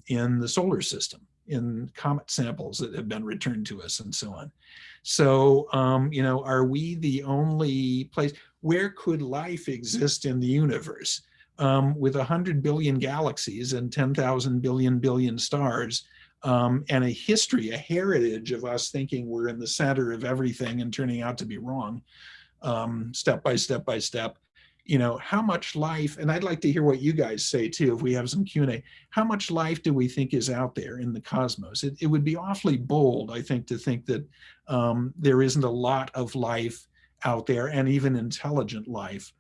in the solar system, in comet samples that have been returned to us and so on. So, are we the only place? Where could life exist in the universe? With 100 billion galaxies and 10,000 billion stars, and a history, a heritage of us thinking we're in the center of everything and turning out to be wrong, step by step by step. How much life, and I'd like to hear what you guys say too, if we have some Q&A, how much life do we think is out there in the cosmos? It would be awfully bold, I think, to think that there isn't a lot of life out there, and even intelligent life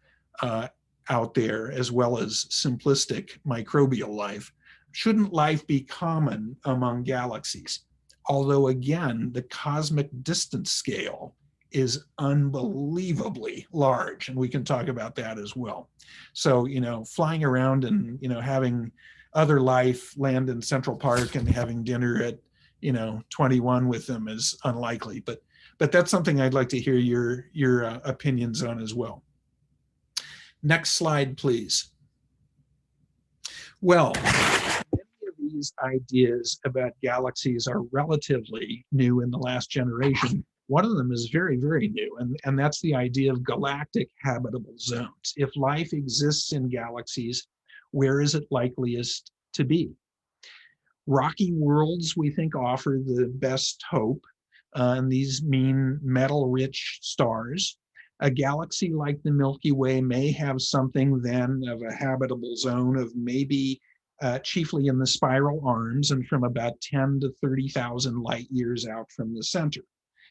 out there, as well as simplistic microbial life. Shouldn't life be common among galaxies? Although again, the cosmic distance scale is unbelievably large, and we can talk about that as well. So, flying around and, having other life land in Central Park and having dinner at, 21 with them is unlikely, but that's something I'd like to hear your opinions on as well. Next slide, please. Well, many of these ideas about galaxies are relatively new in the last generation. One of them is very, very new, and that's the idea of galactic habitable zones. If life exists in galaxies, where is it likeliest to be? Rocky worlds, we think, offer the best hope, and these mean metal-rich stars. A galaxy like the Milky Way may have something then of a habitable zone of maybe chiefly in the spiral arms and from about 10 to 30,000 light years out from the center.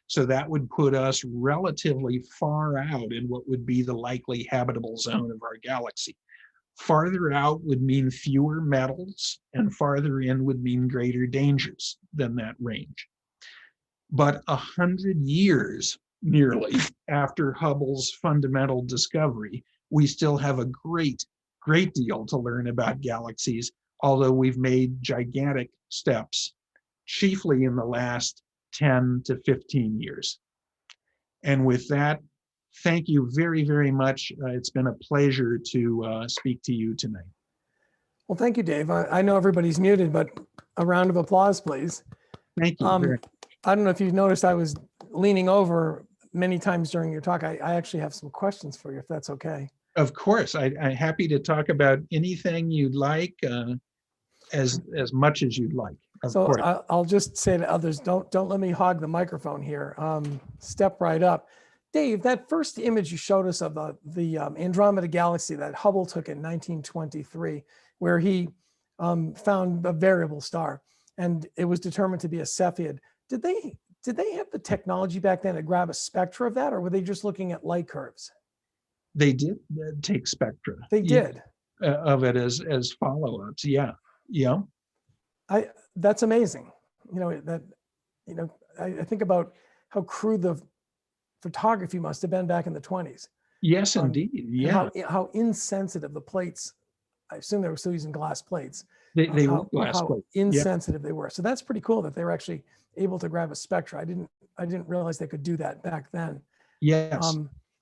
So that would put us relatively far out in what would be the likely habitable zone of our galaxy. Farther out would mean fewer metals, and farther in would mean greater dangers than that range. But 100 years nearly after Hubble's fundamental discovery, we still have a great deal to learn about galaxies, although we've made gigantic steps, chiefly in the last 10 to 15 years. And with that, thank you very, very much. It's been a pleasure to speak to you tonight. Well, thank you, Dave. I know everybody's muted, but a round of applause, please. Thank you. I don't know if you've noticed, I was leaning over many times during your talk. I actually have some questions for you, if that's okay. Of course, I'm happy to talk about anything you'd like, as much as you'd like. So I'll just say to others, don't let me hog the microphone here. Step right up. Dave, that first image you showed us of the Andromeda Galaxy that Hubble took in 1923, where he found a variable star, and it was determined to be a Cepheid. Did they have the technology back then to grab a spectra of that, or were they just looking at light curves? They did take spectra. They did. Of it as follow-ups. Yeah. That's amazing. I think about how crude the photography must have been back in the 20s. Yes, indeed. Yeah. How insensitive the plates. I assume they were still using glass plates. They were glass plates. Insensitive they were. So that's pretty cool that they were actually able to grab a spectra. I didn't realize they could do that back then. Yes.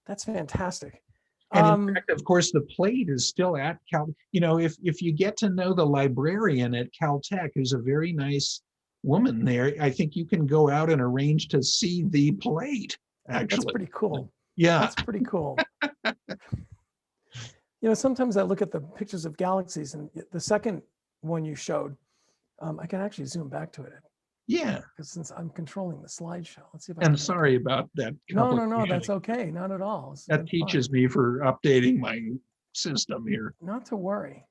That's fantastic. And in fact, of course, the plate is still at Cal. If you get to know the librarian at Caltech, who's a very nice woman there, I think you can go out and arrange to see the plate. Actually, that's pretty cool. Yeah, that's pretty cool. Sometimes I look at the pictures of galaxies, and the second one you showed, I can actually zoom back to it Yeah. because since I'm controlling the slideshow, let's see if I And can. sorry about that. No, complication. that's okay. Not at all. It's That been teaches fine. me for updating my system here. Not to worry.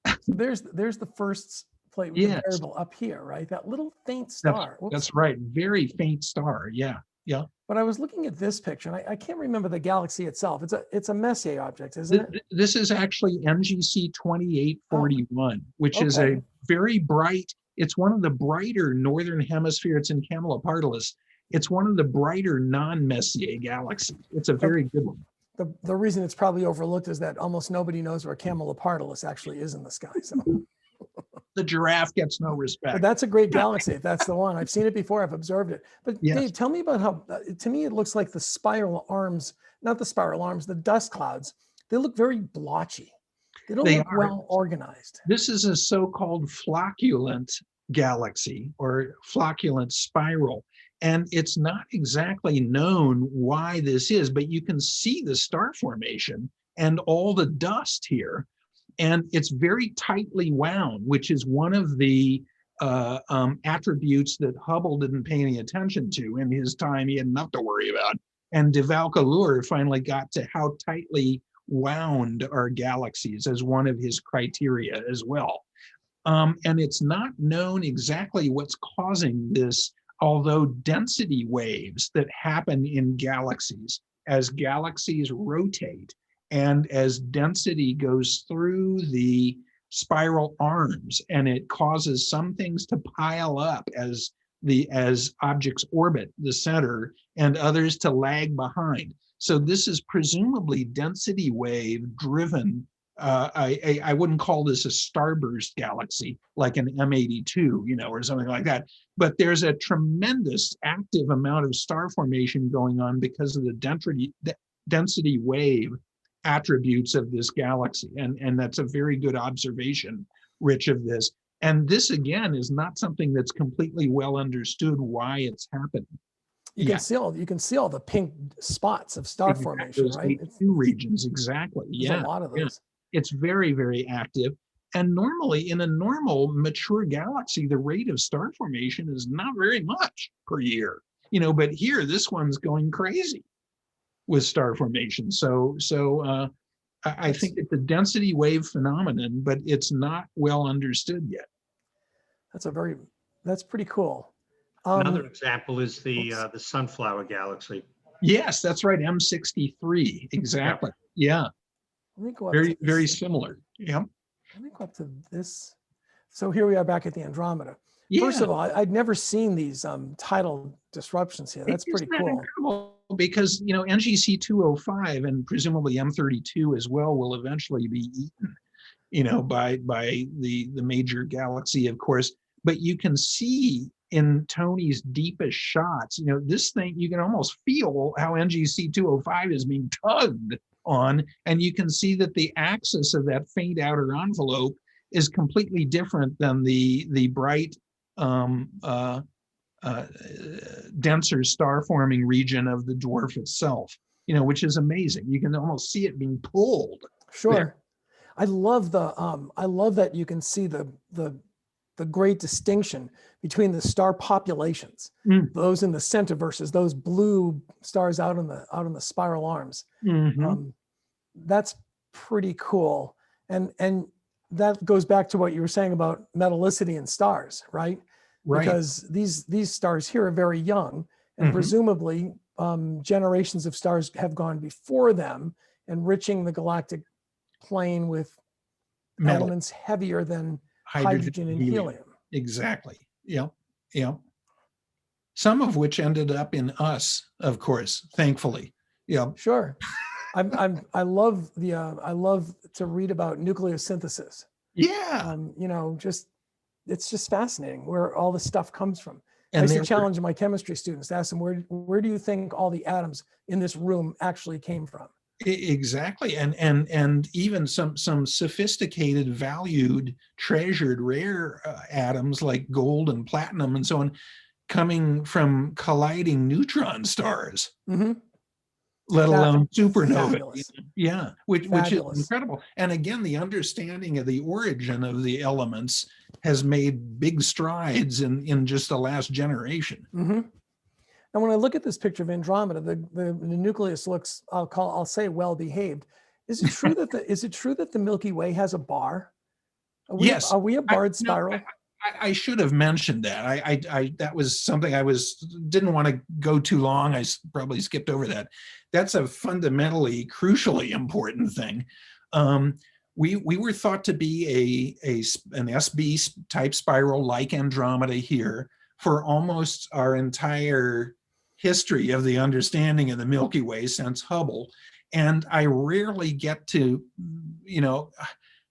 So there's the first plate with Yes. the variable up here, right? That little faint That's, star. Whoops. that's right. Very faint star. Yeah. Yeah. But I was looking at this picture, and I can't remember the galaxy itself. It's a Messier object, isn't it? This is actually MGC 2841, which is a okay. very bright, it's one of the brighter northern hemisphere. It's in Camelopardalis. It's one of the brighter non-Messier galaxies. It's a very good one. The reason it's probably overlooked is that almost nobody knows where Camelopardalis actually is in the sky. So The giraffe gets no respect. but that's a great galaxy. If that's the one. I've seen it before. I've observed it. But Yes. Dave, tell me about how, to me, it looks like the spiral arms, not the spiral arms, the dust clouds. They look very blotchy. They don't They look are. well organized. This is a so-called flocculent galaxy or flocculent spiral. And it's not exactly known why this is, but you can see the star formation and all the dust here. And it's very tightly wound, which is one of the attributes that Hubble didn't pay any attention to in his time. He had enough to worry about. And de Vaucouleurs finally got to how tightly wound are galaxies as one of his criteria as well. And it's not known exactly what's causing this, although density waves that happen in galaxies as galaxies rotate and as density goes through the spiral arms, and it causes some things to pile up as objects orbit the center and others to lag behind. So this is presumably density wave driven. I wouldn't call this a starburst galaxy like an M82, or something like that. But there's a tremendous active amount of star formation going on because of the density wave attributes of this galaxy. And that's a very good observation, Rich, of this. And this, again, is not something that's completely well understood why it's happening. You can see all the pink spots of star formation, those right? H2 regions, exactly. There's a lot of those. It's very, very active. And normally in a normal mature galaxy, the rate of star formation is not very much per year, but here this one's going crazy with star formation. So I think it's a density wave phenomenon, but it's not well understood yet. That's pretty cool. Another example is the Sunflower Galaxy. Yes, that's right. M63. Exactly. Yeah. Let me go up Very, to this. very similar. Yeah. Let me go up to this. So here we are back at the Andromeda. Yeah. First of all, I'd never seen these tidal disruptions here. That's pretty cool. Incredible? Because NGC 205 and presumably M32 as well will eventually be eaten, by the major galaxy, of course. But you can see in Tony's deepest shots, this thing, you can almost feel how NGC 205 is being tugged on, and you can see that the axis of that faint outer envelope is completely different than the bright denser star forming region of the dwarf itself, which is amazing. You can almost see it being pulled. Sure. There. I love that you can see the great distinction between the star populations, those in the center versus those blue stars out on the spiral arms. Mm-hmm. That's pretty cool. And that goes back to what you were saying about metallicity in stars, right? Right. Because these stars here are very young, and Mhm. presumably generations of stars have gone before them, enriching the galactic plane with Metal, elements heavier than hydrogen and helium. Exactly. Yeah. Yeah. Some of which ended up in us, of course, thankfully. Yeah. Sure. I love to read about nucleosynthesis. Yeah. It's just fascinating where all this stuff comes from. I And used to they're- challenge my chemistry students to ask them, where do you think all the atoms in this room actually came from? Exactly. And even some sophisticated, valued, treasured, rare atoms like gold and platinum and so on, coming from colliding neutron stars. Mm-hmm. let alone supernovae. Fabulous. Yeah, which is Fabulous. incredible. And again, the understanding of the origin of the elements has made big strides in just the last generation. Mm-hmm. And when I look at this picture of Andromeda, the nucleus looks, I'll say, well behaved. Is it true that the Milky Way has a bar? Yes. Are we a barred spiral? I should have mentioned that. I that was something I didn't want to go too long. I probably skipped over that. That's a fundamentally, crucially important thing. We were thought to be an SB type spiral like Andromeda here for almost our entire history of the understanding of the Milky Way since Hubble. And I rarely get to,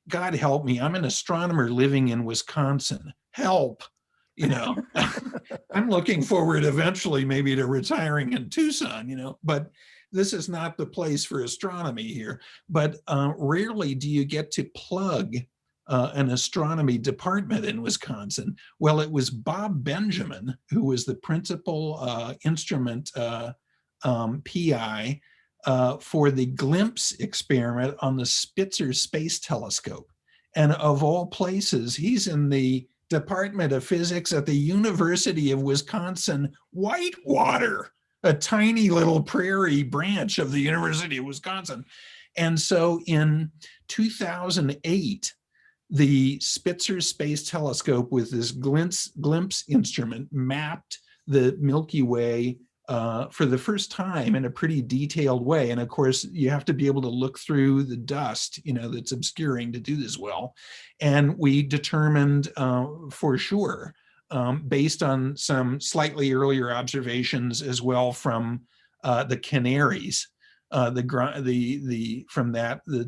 God help me, I'm an astronomer living in Wisconsin. Help, I'm looking forward eventually maybe to retiring in Tucson, but this is not the place for astronomy here. But rarely do you get to plug an astronomy department in Wisconsin. Well, it was Bob Benjamin, who was the principal instrument PI for the Glimpse experiment on the Spitzer Space Telescope. And of all places, he's in the Department of Physics at the University of Wisconsin, Whitewater, a tiny little prairie branch of the University of Wisconsin. And so in 2008, the Spitzer Space Telescope with this Glimpse instrument mapped the Milky Way for the first time in a pretty detailed way. And of course, you have to be able to look through the dust, that's obscuring to do this well. And we determined for sure, based on some slightly earlier observations as well from the Canaries, the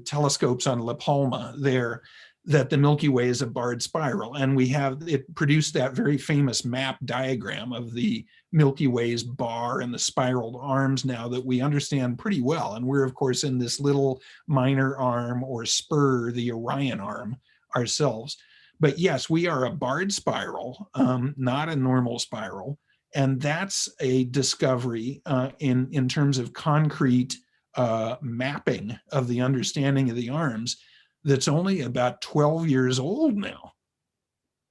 telescopes on La Palma there, that the Milky Way is a barred spiral. And it produced that very famous map diagram of the Milky Way's bar and the spiraled arms now that we understand pretty well. And we're of course in this little minor arm or spur, the Orion arm ourselves. But yes, we are a barred spiral, not a normal spiral. And that's a discovery in terms of concrete mapping of the understanding of the arms that's only about 12 years old now,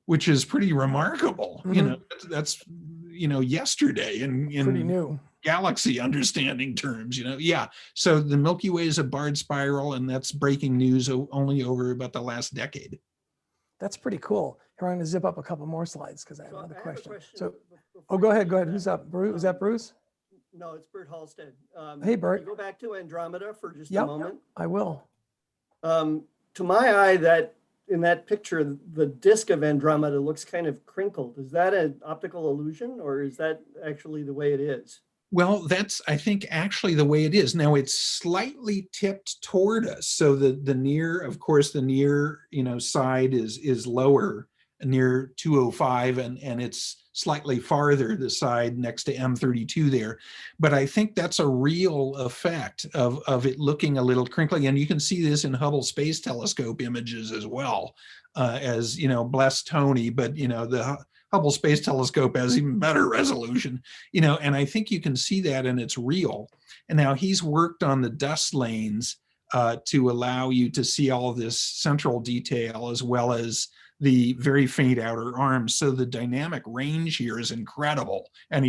which is pretty remarkable. Mm-hmm. That's yesterday in pretty new galaxy understanding terms. Yeah. So the Milky Way is a barred spiral, and that's breaking news only over about the last decade. That's pretty cool. Here, I'm going to zip up a couple more slides because I have another question. So, before go ahead. Who's up? Bruce? Is that Bruce? No, it's Bert Halstead. Hey, Bert. Can you go back to Andromeda for just Yep, a moment? I will. To my eye, that in that picture, the disk of Andromeda looks kind of crinkled. Is that an optical illusion, or is that actually the way it is? Well, that's, I think, actually the way it is. Now it's slightly tipped toward us. So the near, of course, the near, side is lower, near 205, and it's slightly farther the side next to M32 there. But I think that's a real effect of it looking a little crinkly. And you can see this in Hubble Space Telescope images as well, as, bless Tony, but, the Hubble Space Telescope has even better resolution, and I think you can see that, and it's real. And now he's worked on the dust lanes to allow you to see all of this central detail as well as the very faint outer arms. So the dynamic range here is incredible. And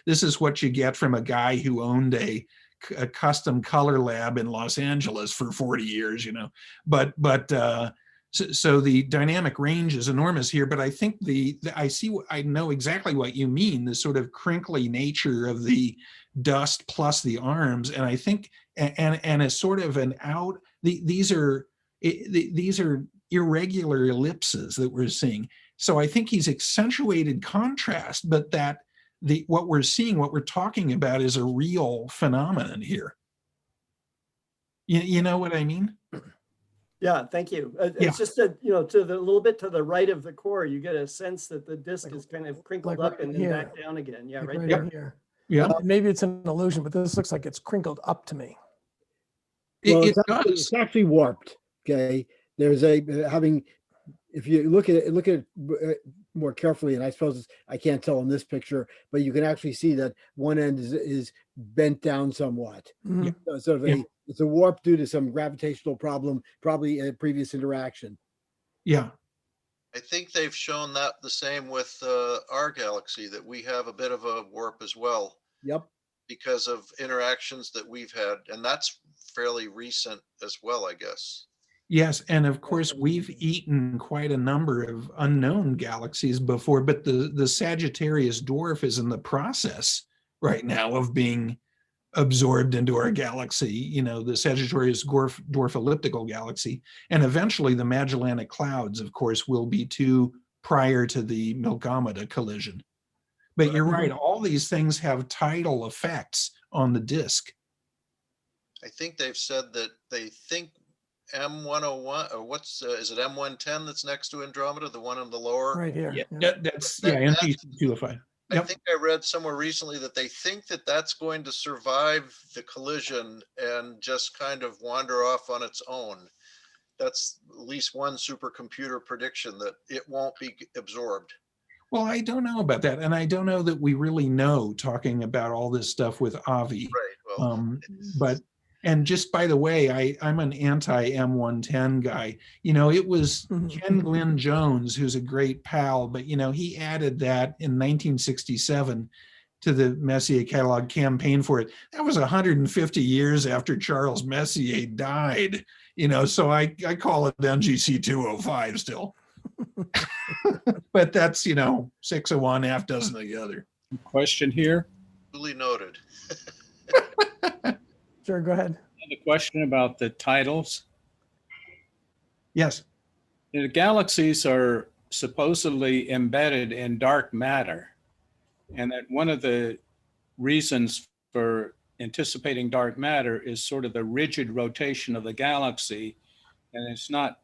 this is what you get from a guy who owned a custom color lab in Los Angeles for 40 years, So the dynamic range is enormous here, but I think I know exactly what you mean, the sort of crinkly nature of the dust plus the arms. And I think, and a sort of these are irregular ellipses that we're seeing. So I think he's accentuated contrast, but what we're talking about is a real phenomenon here. You know what I mean? Yeah, thank you. It's just that, to the little bit to the right of the core, you get a sense that the disk is kind of crinkled up and then back down again. Yeah, right there. Here. Yeah. Maybe it's an illusion, but this looks like it's crinkled up to me. Well, It's it's actually warped. Okay, there's if you look at it, more carefully, and I suppose I can't tell in this picture, but you can actually see that one end is bent down somewhat. Mhm. So sort of Yeah. it's a warp due to some gravitational problem, probably a previous interaction. Yeah. I think they've shown that the same with our galaxy, that we have a bit of a warp as well Yep. because of interactions that we've had. And that's fairly recent as well, I guess. Yes, and of course, we've eaten quite a number of unknown galaxies before, but the Sagittarius dwarf is in the process right now of being absorbed into our galaxy, the Sagittarius dwarf elliptical galaxy. And eventually the Magellanic Clouds, of course, will be too prior to the Milkomeda collision. But you're right, all these things have tidal effects on the disk. I think they've said that they think M101, or is it M110 that's next to Andromeda, the one in the lower? Right here. Yeah, Yeah. that's That- NGC 205. I Yep. think I read somewhere recently that they think that that's going to survive the collision and just kind of wander off on its own. That's at least one supercomputer prediction, that it won't be absorbed. Well, I don't know about that. And I don't know that we really know, talking about all this stuff with Avi. Right. Well, And just by the way, I'm an anti-M110 guy. It was Ken Glynn Jones, who's a great pal, but he added that in 1967 to the Messier catalog, campaign for it. That was 150 years after Charles Messier died. So I call it NGC 205 still. But that's 6 of one, half dozen of the other. Question here. duly noted. Sure, go ahead. The question about the titles. Yes. The galaxies are supposedly embedded in dark matter, and that one of the reasons for anticipating dark matter is sort of the rigid rotation of the galaxy, and it's not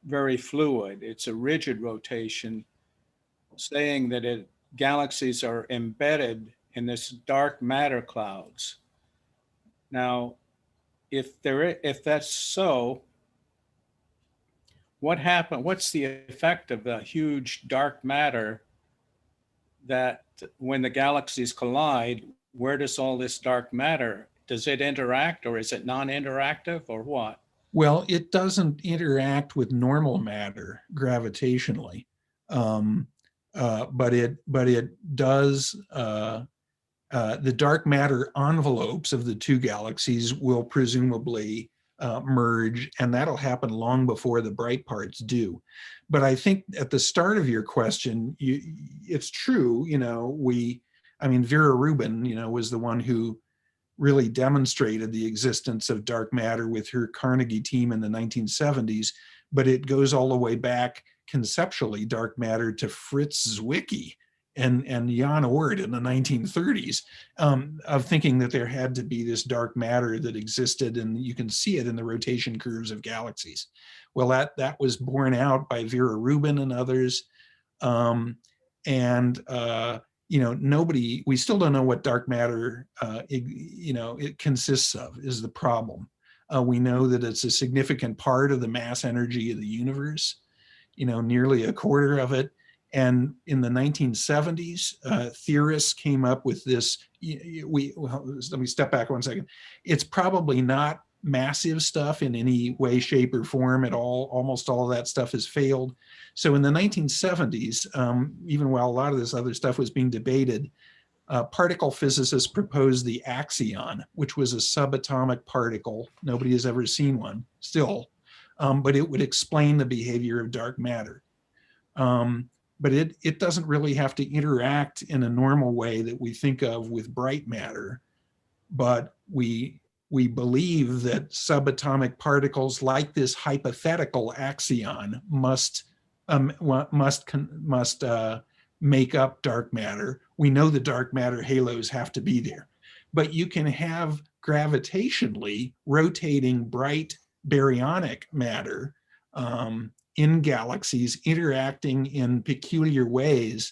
very fluid. It's a rigid rotation, saying that galaxies are embedded in this dark matter clouds. Now, if that's so, what's the effect of the huge dark matter that when the galaxies collide, where does all this dark matter, does it interact, or is it non-interactive, or what? Well, it doesn't interact with normal matter gravitationally, but it does. The dark matter envelopes of the two galaxies will presumably merge, and that'll happen long before the bright parts do. But I think at the start of your question, it's true. Vera Rubin, was the one who really demonstrated the existence of dark matter with her Carnegie team in the 1970s. But it goes all the way back conceptually, dark matter, to Fritz Zwicky and Jan Oort in the 1930s, of thinking that there had to be this dark matter that existed, and you can see it in the rotation curves of galaxies. Well, that was borne out by Vera Rubin and others. We still don't know what dark matter, it consists of, is the problem. We know that it's a significant part of the mass energy of the universe, nearly a quarter of it. And in the 1970s, theorists came up with this. Let me step back 1 second. It's probably not massive stuff in any way, shape, or form at all. Almost all of that stuff has failed. So in the 1970s, even while a lot of this other stuff was being debated, particle physicists proposed the axion, which was a subatomic particle. Nobody has ever seen one still, but it would explain the behavior of dark matter. But it doesn't really have to interact in a normal way that we think of with bright matter. But we believe that subatomic particles like this hypothetical axion must make up dark matter. We know the dark matter halos have to be there. But you can have gravitationally rotating bright baryonic matter in galaxies interacting in peculiar ways,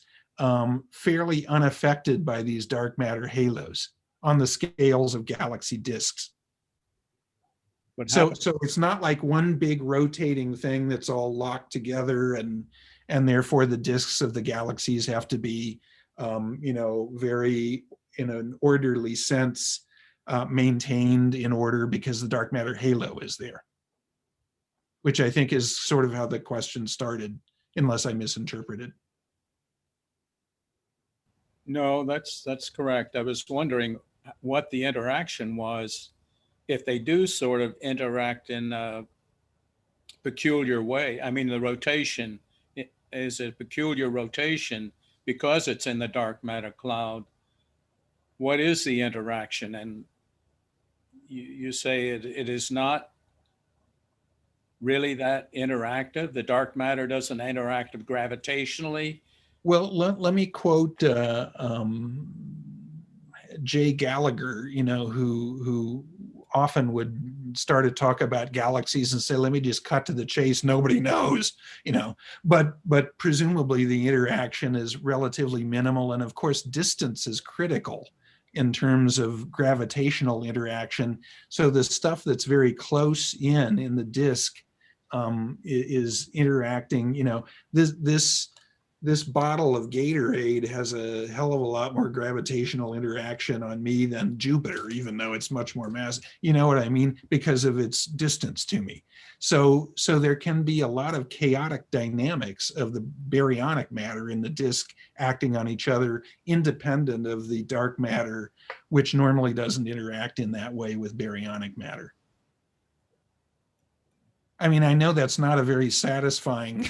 fairly unaffected by these dark matter halos on the scales of galaxy disks. So it's not like one big rotating thing that's all locked together and and therefore the disks of the galaxies have to be, very, in an orderly sense, maintained in order because the dark matter halo is there, which I think is sort of how the question started, unless I misinterpreted. No, that's correct. I was wondering what the interaction was, if they do sort of interact in a peculiar way. I mean, the rotation is a peculiar rotation because it's in the dark matter cloud. What is the interaction? And you say it is not really that interactive. The dark matter doesn't interact gravitationally. Well, let me quote Jay Gallagher, who often would start to talk about galaxies and say, let me just cut to the chase, nobody knows, but presumably the interaction is relatively minimal. And of course, distance is critical in terms of gravitational interaction. So the stuff that's very close in the disk is interacting. This bottle of Gatorade has a hell of a lot more gravitational interaction on me than Jupiter, even though it's much more massive. You know what I mean? Because of its distance to me. So there can be a lot of chaotic dynamics of the baryonic matter in the disk acting on each other, independent of the dark matter, which normally doesn't interact in that way with baryonic matter. I mean, I know that's not a very satisfying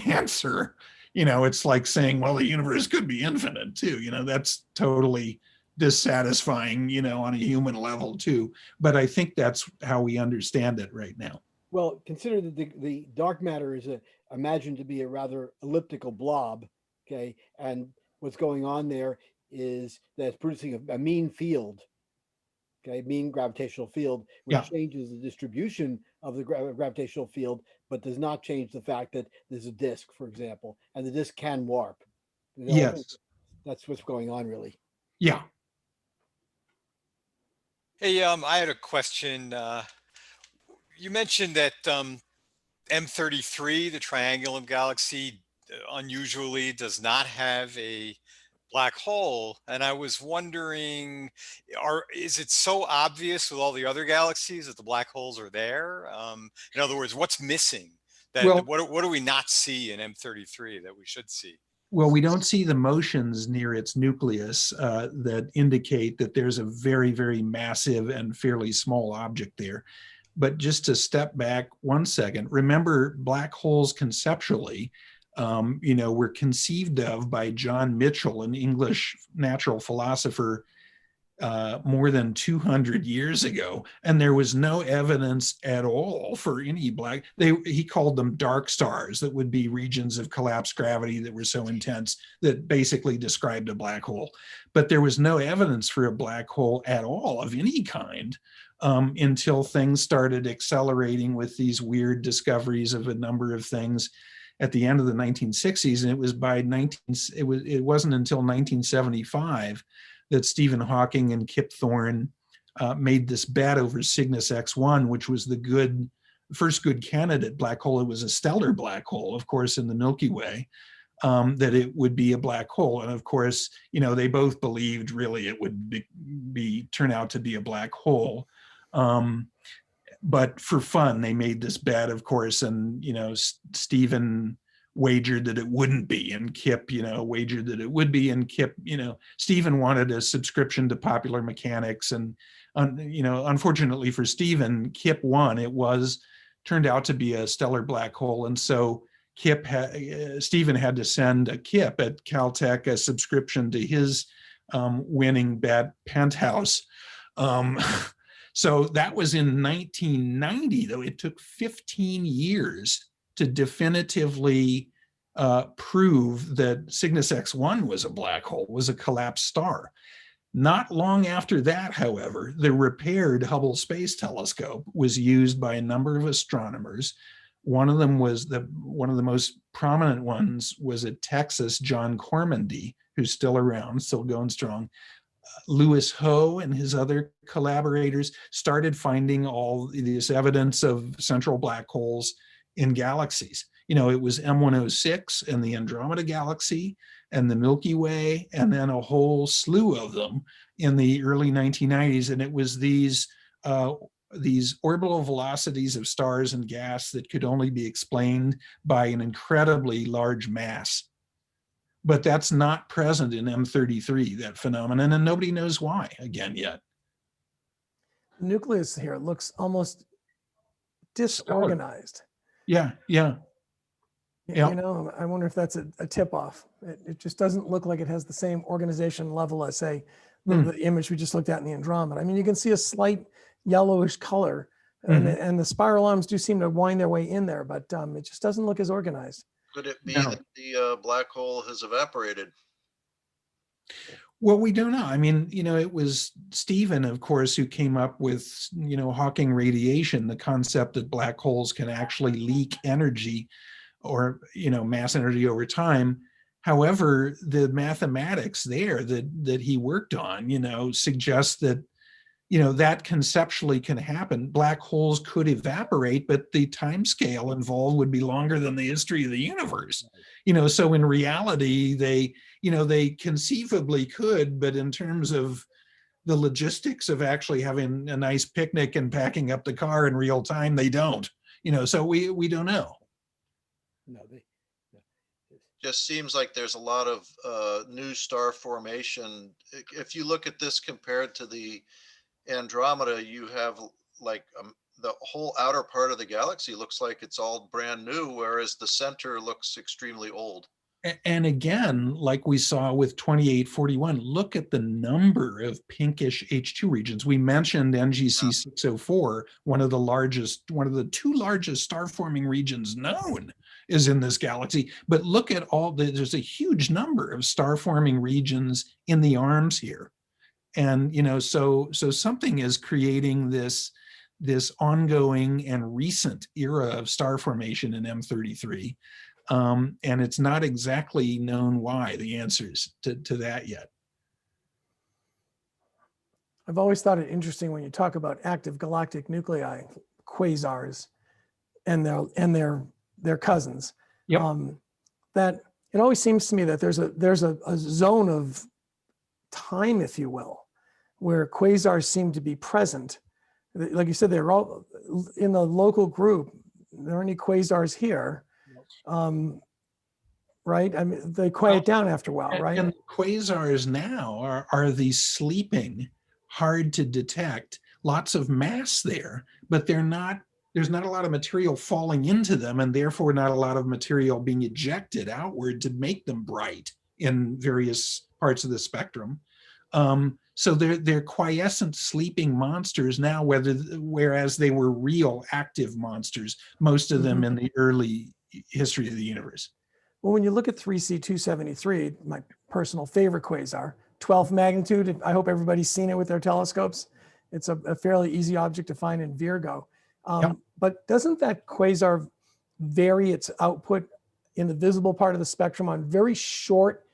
answer. It's like saying, well, the universe could be infinite too. That's totally dissatisfying, on a human level too. But I think that's how we understand it right now. Well, consider that the dark matter is imagined to be a rather elliptical blob, okay? And what's going on there is that it's producing a mean field, okay, mean gravitational field, which Yeah. changes the distribution of the gravitational field, but does not change the fact that there's a disk, for example, and the disk can warp. Yes. That's what's going on, really. Yeah. Hey, I had a question. You mentioned that M33, the Triangulum Galaxy, unusually does not have a black hole, and I was wondering, is it so obvious with all the other galaxies that the black holes are there? In other words, what's missing? Well- What do we not see in M33 that we should see? Well, we don't see the motions near its nucleus that indicate that there's a very, very massive and fairly small object there. But just to step back 1 second, remember black holes conceptually, were conceived of by John Mitchell, an English natural philosopher, more than 200 years ago, and there was no evidence at all for any he called them dark stars that would be regions of collapsed gravity that were so intense that basically described a black hole. But there was no evidence for a black hole at all of any kind until things started accelerating with these weird discoveries of a number of things at the end of the 1960s. And it was it wasn't until 1975 that Stephen Hawking and Kip Thorne made this bet over Cygnus X1, which was the first good candidate black hole. It was a stellar black hole, of course, in the Milky Way, that it would be a black hole. And of course, they both believed really it would turn out to be a black hole. But for fun, they made this bet, of course, and Stephen wagered that it wouldn't be, and Kip, wagered that it would be, and Kip, Stephen wanted a subscription to Popular Mechanics, and unfortunately for Stephen, Kip won. It turned out to be a stellar black hole, and so Stephen had to send Kip at Caltech a subscription to his winning bet, Penthouse. So that was in 1990, though. It took 15 years to definitively prove that Cygnus X1 was a black hole, was a collapsed star. Not long after that, however, the repaired Hubble Space Telescope was used by a number of astronomers. One of them was one of the most prominent ones was at Texas, John Cormandy, who's still around, still going strong. Lewis Ho and his other collaborators started finding all this evidence of central black holes in galaxies. It was M106 and the Andromeda Galaxy and the Milky Way, and then a whole slew of them in the early 1990s. And it was these orbital velocities of stars and gas that could only be explained by an incredibly large mass. But that's not present in M33, that phenomenon, and nobody knows why, again, yet. The nucleus here looks almost disorganized. Yeah, yeah. Yeah. I wonder if that's a tip-off. It just doesn't look like it has the same organization level as, say, the image we just looked at in the Andromeda. I mean, you can see a slight yellowish color, and the spiral arms do seem to wind their way in there, but it just doesn't look as organized. Could it be No. that the black hole has evaporated? Well, we don't know. I mean, it was Stephen, of course, who came up with, Hawking radiation, the concept that black holes can actually leak energy or, mass energy over time. However, the mathematics there that he worked on, suggests that, that conceptually can happen. Black holes could evaporate, but the time scale involved would be longer than the history of the universe. So in reality, they conceivably could, but in terms of the logistics of actually having a nice picnic and packing up the car in real time, they don't. So we don't know. No, Just seems like there's a lot of new star formation. If you look at this compared to the Andromeda, you have like the whole outer part of the galaxy looks like it's all brand new, whereas the center looks extremely old. And again, like we saw with 2841, look at the number of pinkish H2 regions. We mentioned NGC 604, one of the two largest star forming regions known is in this galaxy. But look at there's a huge number of star forming regions in the arms here. And, so something is creating this ongoing and recent era of star formation in M33. And it's not exactly known why, the answers to that yet. I've always thought it interesting when you talk about active galactic nuclei, quasars, and their cousins. Yep. That it always seems to me that there's a zone of time, if you will, where quasars seem to be present. Like you said, they're all in the local group. There aren't any quasars here. Right? I mean, they quiet down after a while, right? And quasars now are these sleeping, hard to detect, lots of mass there, but there's not a lot of material falling into them, and therefore not a lot of material being ejected outward to make them bright in various parts of the spectrum. So they're quiescent sleeping monsters now, whereas they were real active monsters, most of them in the early history of the universe. Well, when you look at 3C273, my personal favorite quasar, 12th magnitude, I hope everybody's seen it with their telescopes. It's a fairly easy object to find in Virgo. But doesn't that quasar vary its output in the visible part of the spectrum on very short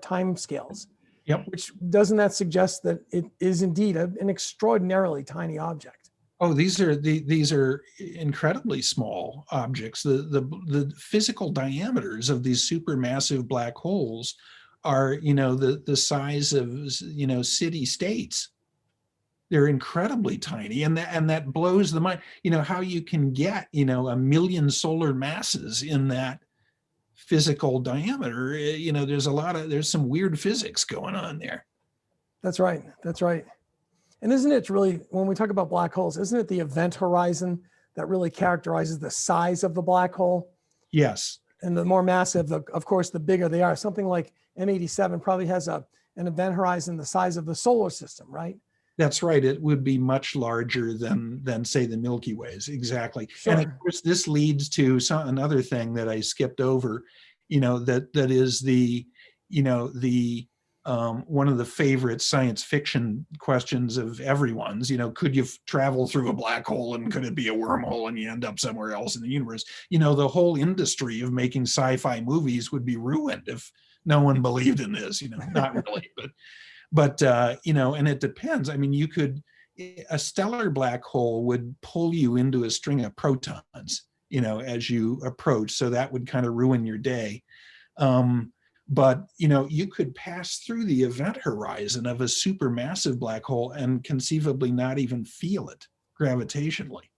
time scales? Yep. Which doesn't that suggest that it is indeed an extraordinarily tiny object? Oh, these are incredibly small objects. The physical diameters of these supermassive black holes are, the size of, city states. They're incredibly tiny, and that blows the mind. How you can get, 1 million solar masses in that physical diameter. There's some weird physics going on there. That's right. That's right. And isn't it really, when we talk about black holes, isn't it the event horizon that really characterizes the size of the black hole? Yes. And the more massive, of course, the bigger they are. Something like M87 probably has an event horizon the size of the solar system, right? That's right. It would be much larger than say the Milky Ways. Exactly. Sure. And of course, this leads to another thing that I skipped over, that is the one of the favorite science fiction questions of everyone's, could you travel through a black hole, and could it be a wormhole and you end up somewhere else in the universe? The whole industry of making sci-fi movies would be ruined if no one believed in this, not really, but and it depends. I mean, a stellar black hole would pull you into a string of protons, as you approach. So that would kind of ruin your day. But you could pass through the event horizon of a supermassive black hole and conceivably not even feel it gravitationally,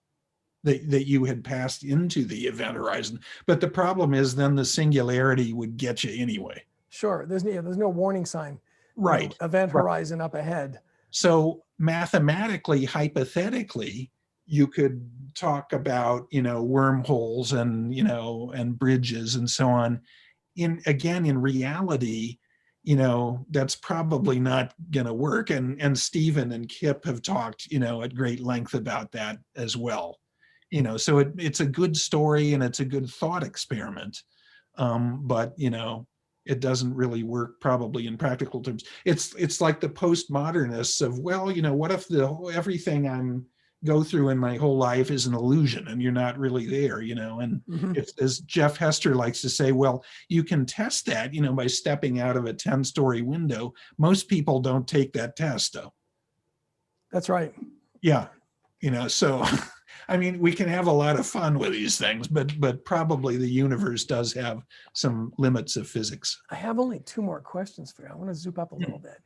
that you had passed into the event horizon. But the problem is then the singularity would get you anyway. Sure, there's no warning sign. Right. Event horizon up ahead. So mathematically, hypothetically, you could talk about wormholes and and bridges and so on. In reality, that's probably not going to work. And Stephen and Kip have talked, at great length about that as well. So it's a good story and it's a good thought experiment. But it doesn't really work probably in practical terms. It's like the postmodernists of, well, what if everything I'm go through in my whole life is an illusion and you're not really there, and it's, as Jeff Hester likes to say, well, you can test that, by stepping out of a 10-story window. Most people don't take that test though. That's right. Yeah. So, I mean, we can have a lot of fun with these things, but probably the universe does have some limits of physics. I have only 2 more questions for you. I want to zoom up a little bit.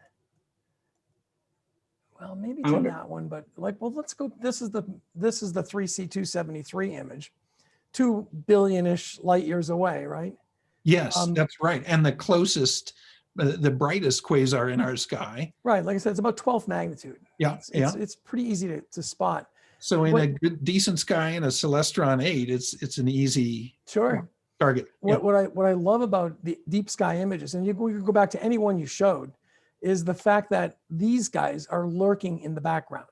Well, maybe to that one, but let's go. This is the 3C273 image, 2 billion-ish light years away, right? Yes, that's right. And the closest, the brightest quasar in our sky. Right. Like I said, it's about 12th magnitude. Yeah. It's pretty easy to spot. So in a good, decent sky in a Celestron 8, it's an easy target. What I love about the deep sky images, and you can go back to any one you showed, is the fact that these guys are lurking in the background.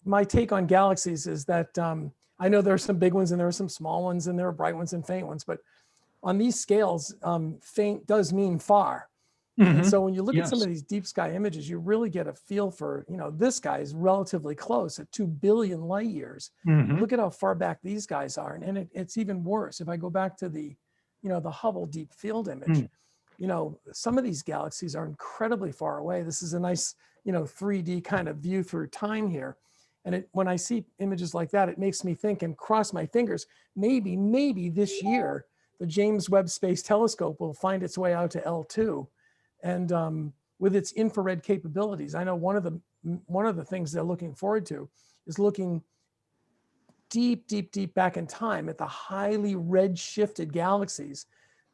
My take on galaxies is that I know there are some big ones and there are some small ones and there are bright ones and faint ones, but on these scales, faint does mean far. And so when you look at some of these deep sky images, you really get a feel for, this guy is relatively close at 2 billion light years. Look at how far back these guys are. And it's even worse. If I go back to the Hubble deep field image, some of these galaxies are incredibly far away. This is a nice, 3D kind of view through time here. And when I see images like that, it makes me think and cross my fingers, maybe this year, the James Webb Space Telescope will find its way out to L2. And with its infrared capabilities, I know one of the things they're looking forward to is looking deep back in time at the highly red-shifted galaxies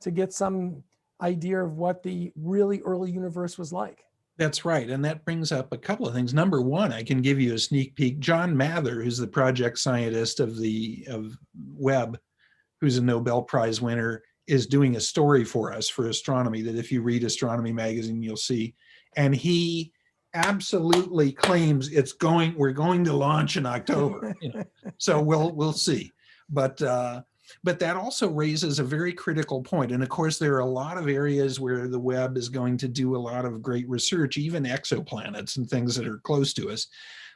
to get some idea of what the really early universe was like. That's right. And that brings up a couple of things. Number one, I can give you a sneak peek. John Mather, who's the project scientist of Webb, who's a Nobel Prize winner, is doing a story for us for astronomy that if you read Astronomy magazine, you'll see. And he absolutely claims we're going to launch in October. So we'll see. But that also raises a very critical point. And of course, there are a lot of areas where the Webb is going to do a lot of great research, even exoplanets and things that are close to us.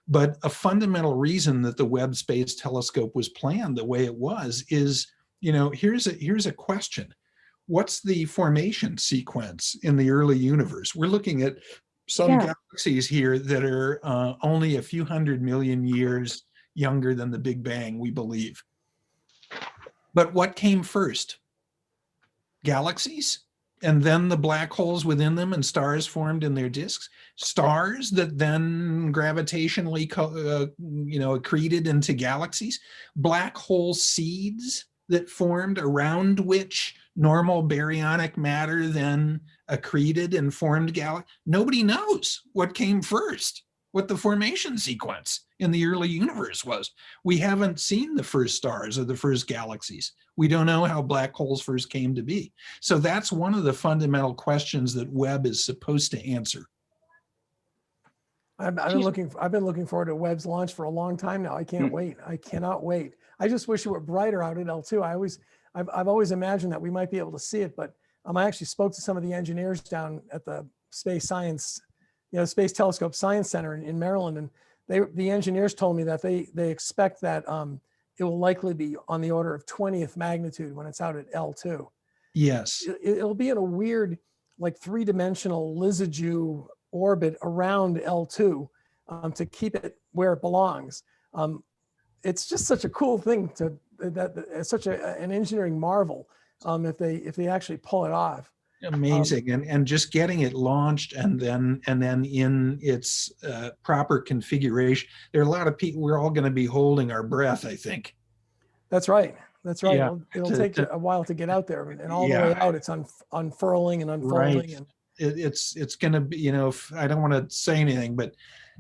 But a fundamental reason that the Webb Space Telescope was planned the way it was is, here's a question. What's the formation sequence in the early universe? We're looking at some galaxies here that are only a few 100 million years younger than the Big Bang, we believe. But what came first? Galaxies, and then the black holes within them and stars formed in their disks. Stars that then gravitationally, accreted into galaxies. Black hole seeds that formed around which normal baryonic matter then accreted and formed galaxies. Nobody knows what came first, what the formation sequence in the early universe was. We haven't seen the first stars or the first galaxies. We don't know how black holes first came to be. So that's one of the fundamental questions that Webb is supposed to answer. I've been looking forward to Webb's launch for a long time now. I can't wait. I cannot wait. I just wish it were brighter out at L2. I've always imagined that we might be able to see it, but I actually spoke to some of the engineers down at the Space Telescope Science Center in Maryland, and the engineers told me that they expect that it will likely be on the order of 20th magnitude when it's out at L2. Yes. It'll be in a weird, like 3-dimensional Lissajous orbit around L2 to keep it where it belongs. it's just such a cool thing it's such an engineering marvel if they actually pull it off. Amazing. And just getting it launched and then in its proper configuration. There are a lot of people, we're all going to be holding our breath, I think. That's right. That's right. Yeah, It'll take a while to get out there, and all the yeah. way out, it's unfurling and unfolding. Right. And It's going to be, if I don't want to say anything, but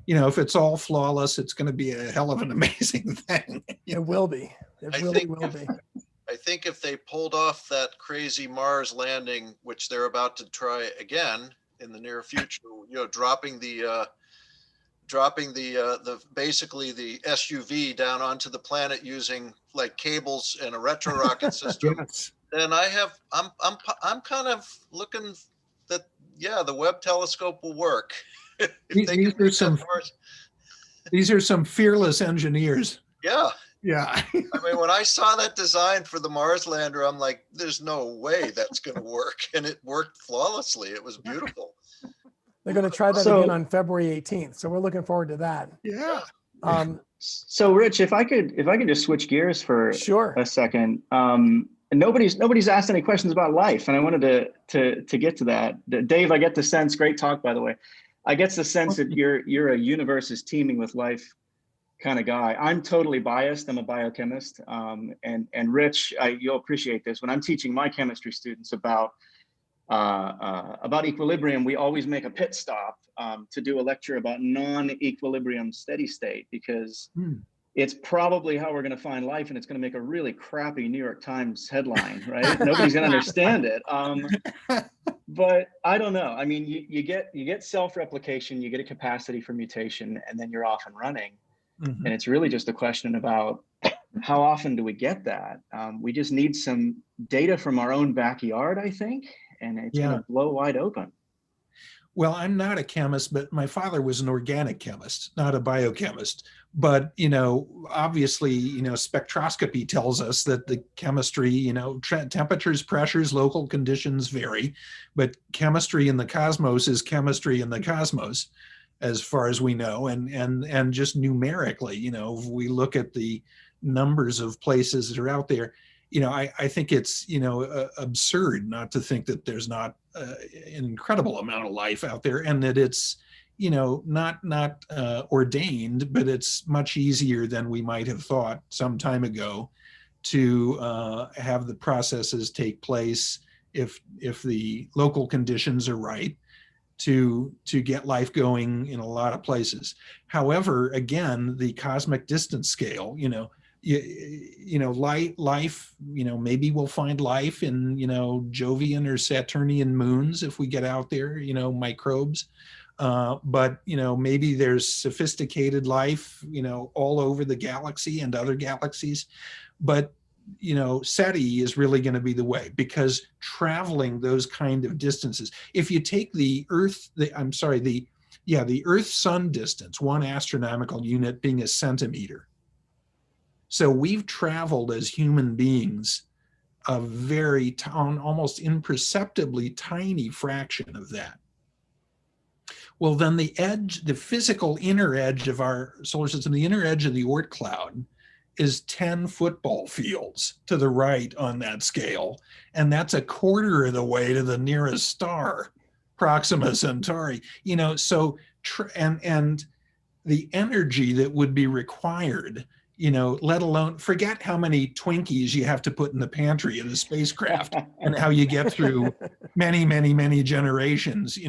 if it's all flawless, it's going to be a hell of an amazing thing. it will be. It I really think will be. I think if they pulled off that crazy Mars landing, which they're about to try again in the near future, dropping the basically the SUV down onto the planet using like cables and a retro rocket system, Yes. then I'm kind of looking that, yeah, the Webb telescope will work. These are some fearless engineers. Yeah. Yeah. I mean, when I saw that design for the Mars lander, I'm like, there's no way that's going to work. And it worked flawlessly. It was beautiful. They're going to try that again on February 18th. So we're looking forward to that. Yeah. So Rich, if I could just switch gears for Sure. a second. Nobody's asked any questions about life, and I wanted to get to that. Dave, I get the sense, great talk, by the way. I get the sense that you're a universe is teeming with life kind of guy. I'm totally biased. I'm a biochemist. And Rich, you'll appreciate this. When I'm teaching my chemistry students about equilibrium, we always make a pit stop to do a lecture about non-equilibrium steady state, because it's probably how we're going to find life, and it's going to make a really crappy New York Times headline, right? Nobody's going to understand it. But I don't know. I mean, you get self-replication, you get a capacity for mutation, and then you're off and running. Mm-hmm. And it's really just a question about how often do we get that? We just need some data from our own backyard, I think, and it's going to blow wide open. Well, I'm not a chemist, but my father was an organic chemist, not a biochemist. But, obviously, spectroscopy tells us that the chemistry, temperatures, pressures, local conditions vary, but chemistry in the cosmos is chemistry in the cosmos, as far as we know. And just numerically, if we look at the numbers of places that are out there, I think it's, absurd not to think that there's not an incredible amount of life out there, and that it's, not ordained, but it's much easier than we might have thought some time ago to have the processes take place if the local conditions are right to get life going in a lot of places. However, again, the cosmic distance scale, life, maybe we'll find life in, Jovian or Saturnian moons if we get out there, microbes. But, maybe there's sophisticated life, all over the galaxy and other galaxies. But, SETI is really going to be the way, because traveling those kind of distances, if you take the Earth-Sun distance, one astronomical unit being a centimeter. So we've traveled as human beings a very almost imperceptibly tiny fraction of that. Well, then the physical inner edge of our solar system, the inner edge of the Oort cloud, is 10 football fields to the right on that scale. And that's a quarter of the way to the nearest star, Proxima Centauri. And the energy that would be required, let alone, forget how many Twinkies you have to put in the pantry of the spacecraft and how you get through many, many, many generations,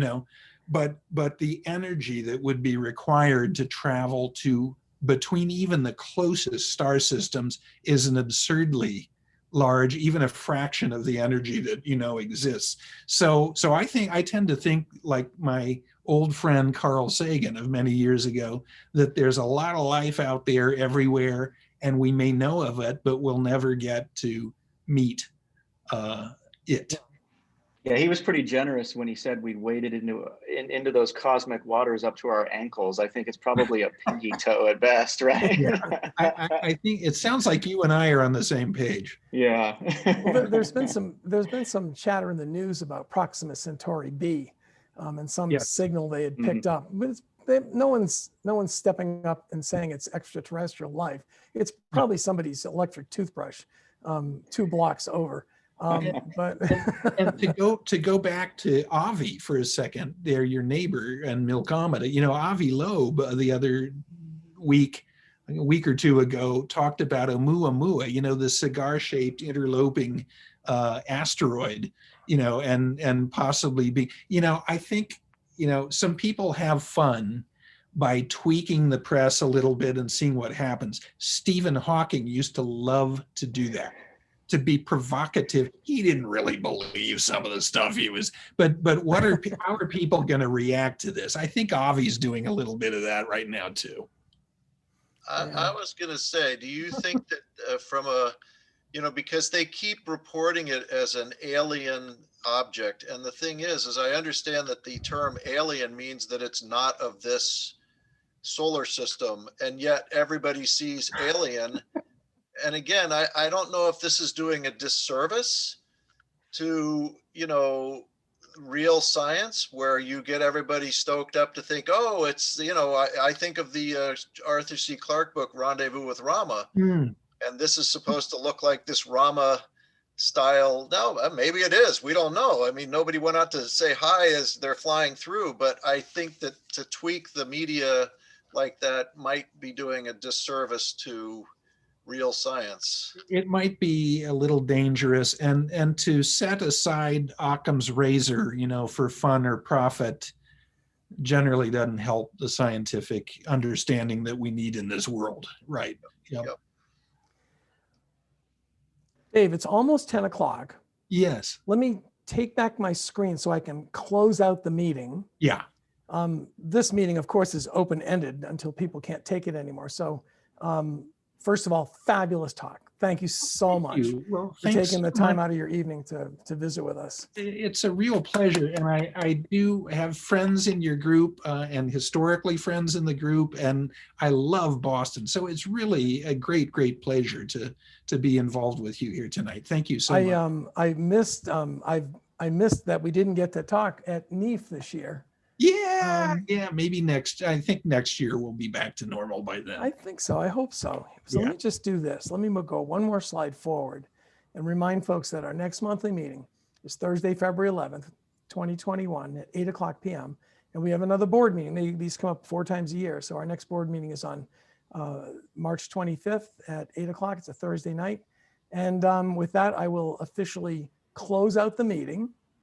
but the energy that would be required to travel to between even the closest star systems is an absurdly large, even a fraction of the energy that exists. So I tend to think, like my old friend Carl Sagan of many years ago, that there's a lot of life out there everywhere, and we may know of it, but we'll never get to meet it. Yeah, he was pretty generous when he said we waded into those cosmic waters up to our ankles. I think it's probably a pinky toe at best, right? Yeah, I think it sounds like you and I are on the same page. Yeah. Well, there's been some chatter in the news about Proxima Centauri B, and some signal they had picked up. But no one's stepping up and saying it's extraterrestrial life. It's probably somebody's electric toothbrush 2 blocks over. But And to go back to Avi for a second, they're your neighbor and Milkomeda. You know, Avi Loeb the other week, a week or two ago, talked about Oumuamua, you know, the cigar-shaped interloping asteroid, you know, and possibly be, you know, I think, you know, some people have fun by tweaking the press a little bit and seeing what happens. Stephen Hawking used to love to do that, to be provocative. He didn't really believe some of the stuff he was, but how are people going to react to this? I think Avi's doing a little bit of that right now too. I was going to say, do you think that from a, you know, because they keep reporting it as an alien object, and the thing is I understand that the term alien means that it's not of this solar system, and yet everybody sees alien. And again, I don't know if this is doing a disservice to, you know, real science, where you get everybody stoked up to think, oh, it's, you know, I think of the Arthur C. Clarke book, Rendezvous with Rama, and this is supposed to look like this Rama style. No, maybe it is. We don't know. I mean, nobody went out to say hi as they're flying through, but I think that to tweak the media like that might be doing a disservice to real science. It might be a little dangerous, and to set aside Occam's razor, you know, for fun or profit generally doesn't help the scientific understanding that we need in this world. Right. Yep. Yep. Dave, it's almost 10 o'clock. Yes. Let me take back my screen so I can close out the meeting. Yeah. This meeting, of course, is open-ended until people can't take it anymore. So first of all, fabulous talk. Thank you so much Well, for thanks taking the so time much. out of your evening to visit with us. It's a real pleasure. And I do have friends in your group and historically friends in the group, and I love Boston. So it's really a great, great pleasure to be involved with you here tonight. Thank you so much. I missed that we didn't get to talk at NEAF this year. Yeah, maybe I think next year we'll be back to normal by then. I think so. I hope so. So Yeah. let me just do this. Let me go one more slide forward and remind folks that our next monthly meeting is Thursday, February 11th, 2021 at 8:00 p.m. And we have another board meeting. These come up 4 times a year. So our next board meeting is on March 25th at 8:00. It's a Thursday night. And with that, I will officially close out the meeting.